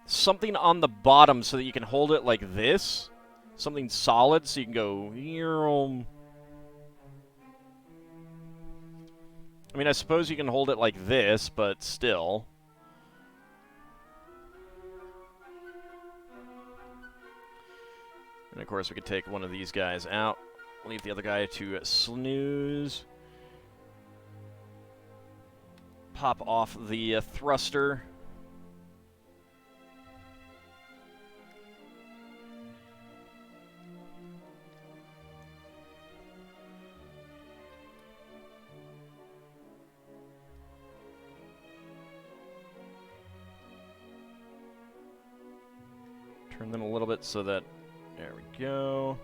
something on the bottom so that you can hold it like this. Something solid so you can go... I mean, I suppose you can hold it like this, but still. And of course we could take one of these guys out. Leave the other guy to snooze. Pop off the thruster. Turn them a little bit so that... There we go.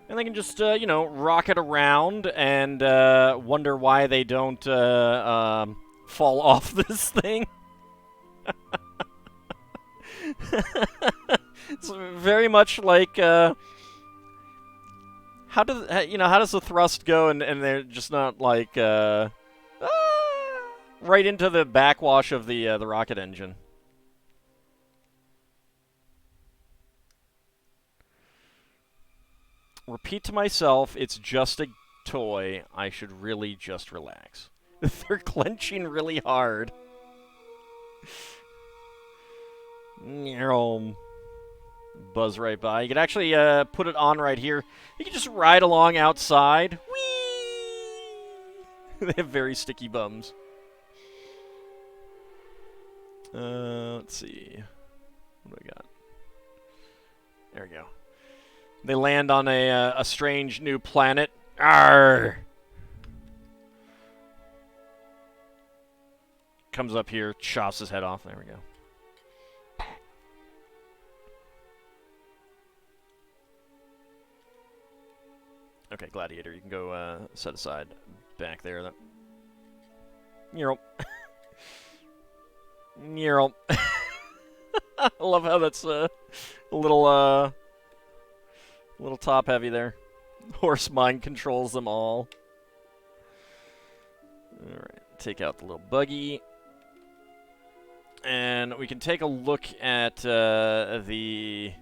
And they can just, you know, rocket around and wonder why they don't fall off this thing. It's very much like... How does the thrust go and they're just not like right into the backwash of the rocket engine? Repeat to myself, it's just a toy. I should really just relax. They're clenching really hard. Buzz right by. You could actually put it on right here. You can just ride along outside. Whee! They have very sticky bums. Let's see. What do I got? There we go. They land on a strange new planet. Arr! Comes up here, chops his head off. There we go. Okay, Gladiator, you can go set aside back there. Neural. Neural. I love how that's a little top heavy there. Horse mind controls them all. Alright, take out the little buggy. And we can take a look at we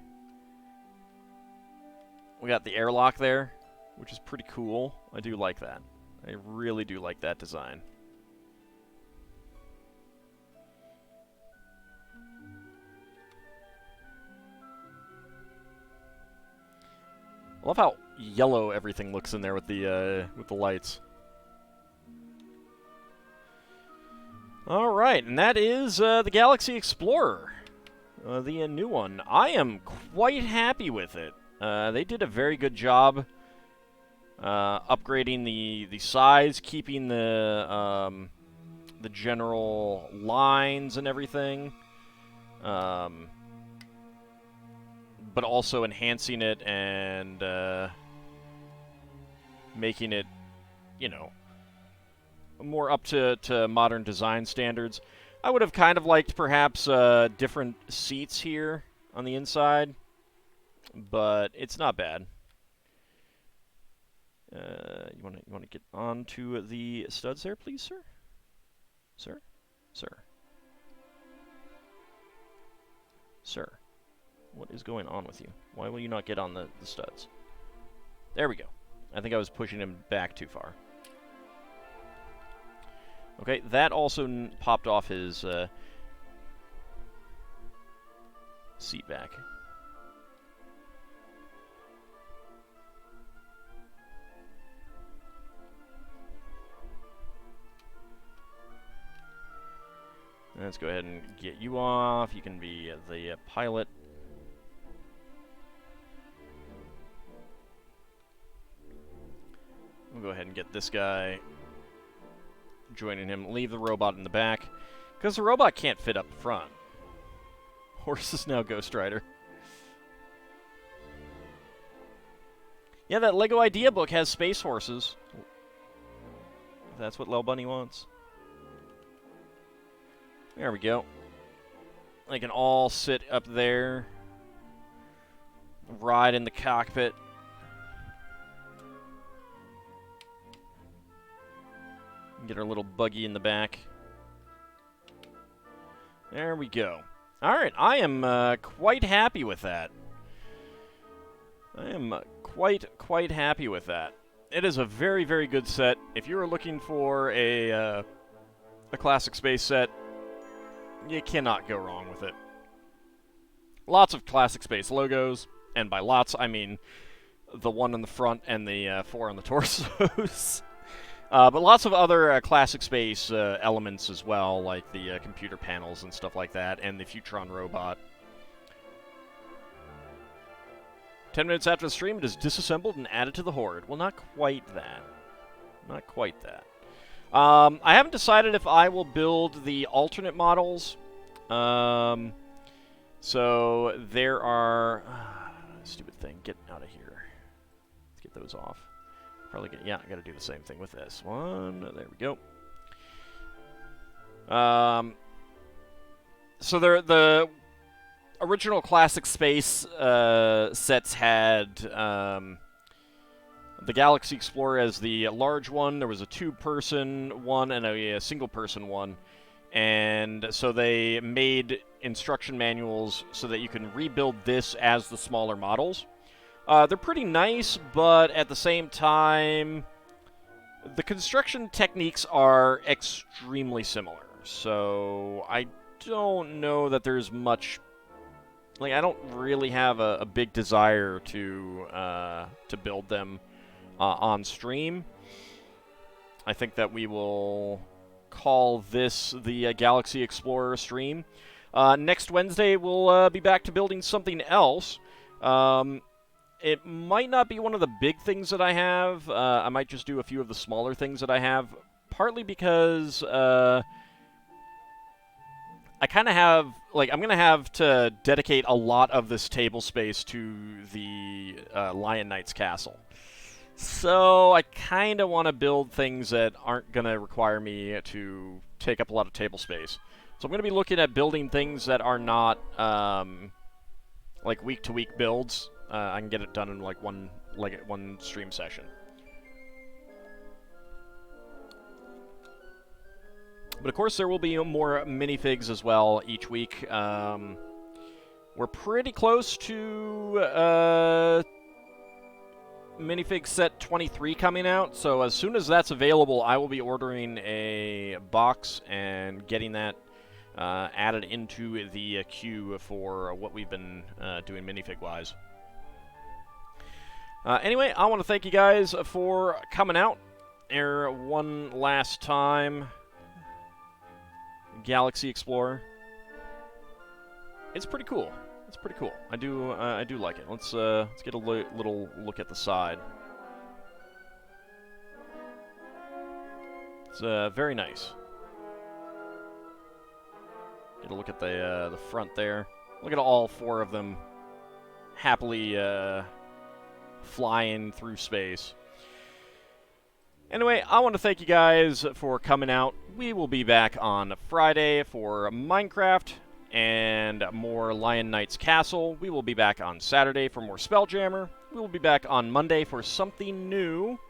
got the airlock there, which is pretty cool. I do like that. I really do like that design. I love how yellow everything looks in there with the lights. All right, and that is the Galaxy Explorer, the new one. I am quite happy with it. They did a very good job upgrading the size, keeping the general lines and everything, but also enhancing it and making it, you know, more up to modern design standards. I would have kind of liked perhaps different seats here on the inside, but it's not bad. You want to get onto the studs there, please, sir? Sir? Sir? Sir? What is going on with you? Why will you not get on the studs? There we go. I think I was pushing him back too far. Okay, that also popped off his seat back. Let's go ahead and get you off. You can be the pilot. We'll go ahead and get this guy joining him. Leave the robot in the back, because the robot can't fit up front. Horse is now Ghost Rider. Yeah, that Lego Idea book has space horses. If that's what Lel Bunny wants. There we go. They can all sit up there, ride in the cockpit. Get our little buggy in the back. There we go. Alright, I am quite happy with that. I am quite happy with that. It is a very, very good set. If you are looking for a classic space set, you cannot go wrong with it. Lots of classic space logos, and by lots, I mean the one on the front and the 4 on the torsos. But lots of other classic space elements as well, like the computer panels and stuff like that, and the Futron robot. 10 minutes after the stream, it is disassembled and added to the Horde. Well, not quite that. Not quite that. I haven't decided if I will build the alternate models. So there are... stupid thing. Get out of here. Let's get those off. Probably get... Yeah, I gotta do the same thing with this one. There we go. So the original classic space sets had... the Galaxy Explorer as the large one. There was a two-person one and a single-person one. And so they made instruction manuals so that you can rebuild this as the smaller models. They're pretty nice, but at the same time, the construction techniques are extremely similar. So I don't know that there's much... Like, I don't really have a big desire to build them on stream. I think that we will call this the Galaxy Explorer stream. Next Wednesday, we'll be back to building something else. It might not be one of the big things that I have. I might just do a few of the smaller things that I have, partly because I kind of have, like, I'm going to have to dedicate a lot of this table space to the Lion Knight's castle. So I kind of want to build things that aren't going to require me to take up a lot of table space. So I'm going to be looking at building things that are not, like, week-to-week builds. I can get it done in, like, one stream session. But of course, there will be more minifigs as well each week. We're pretty close to minifig set 23 coming out, so as soon as that's available, I will be ordering a box and getting that added into the queue for what we've been doing minifig-wise. Anyway, I want to thank you guys for coming out here one last time. Galaxy Explorer. It's pretty cool. It's pretty cool. I do like it. Let's get a little look at the side. It's very nice. Get a look at the front there. Look at all four of them happily flying through space. Anyway, I want to thank you guys for coming out. We will be back on Friday for Minecraft and more Lion Knight's Castle. We will be back on Saturday for more Spelljammer. We will be back on Monday for something new.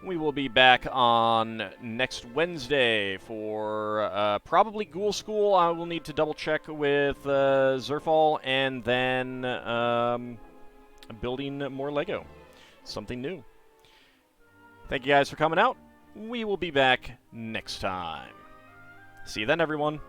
We will be back on next Wednesday for probably Ghoul School. I will need to double check with Zerfall, and then building more Lego. Something new. Thank you guys for coming out. We will be back next time. See you then, everyone.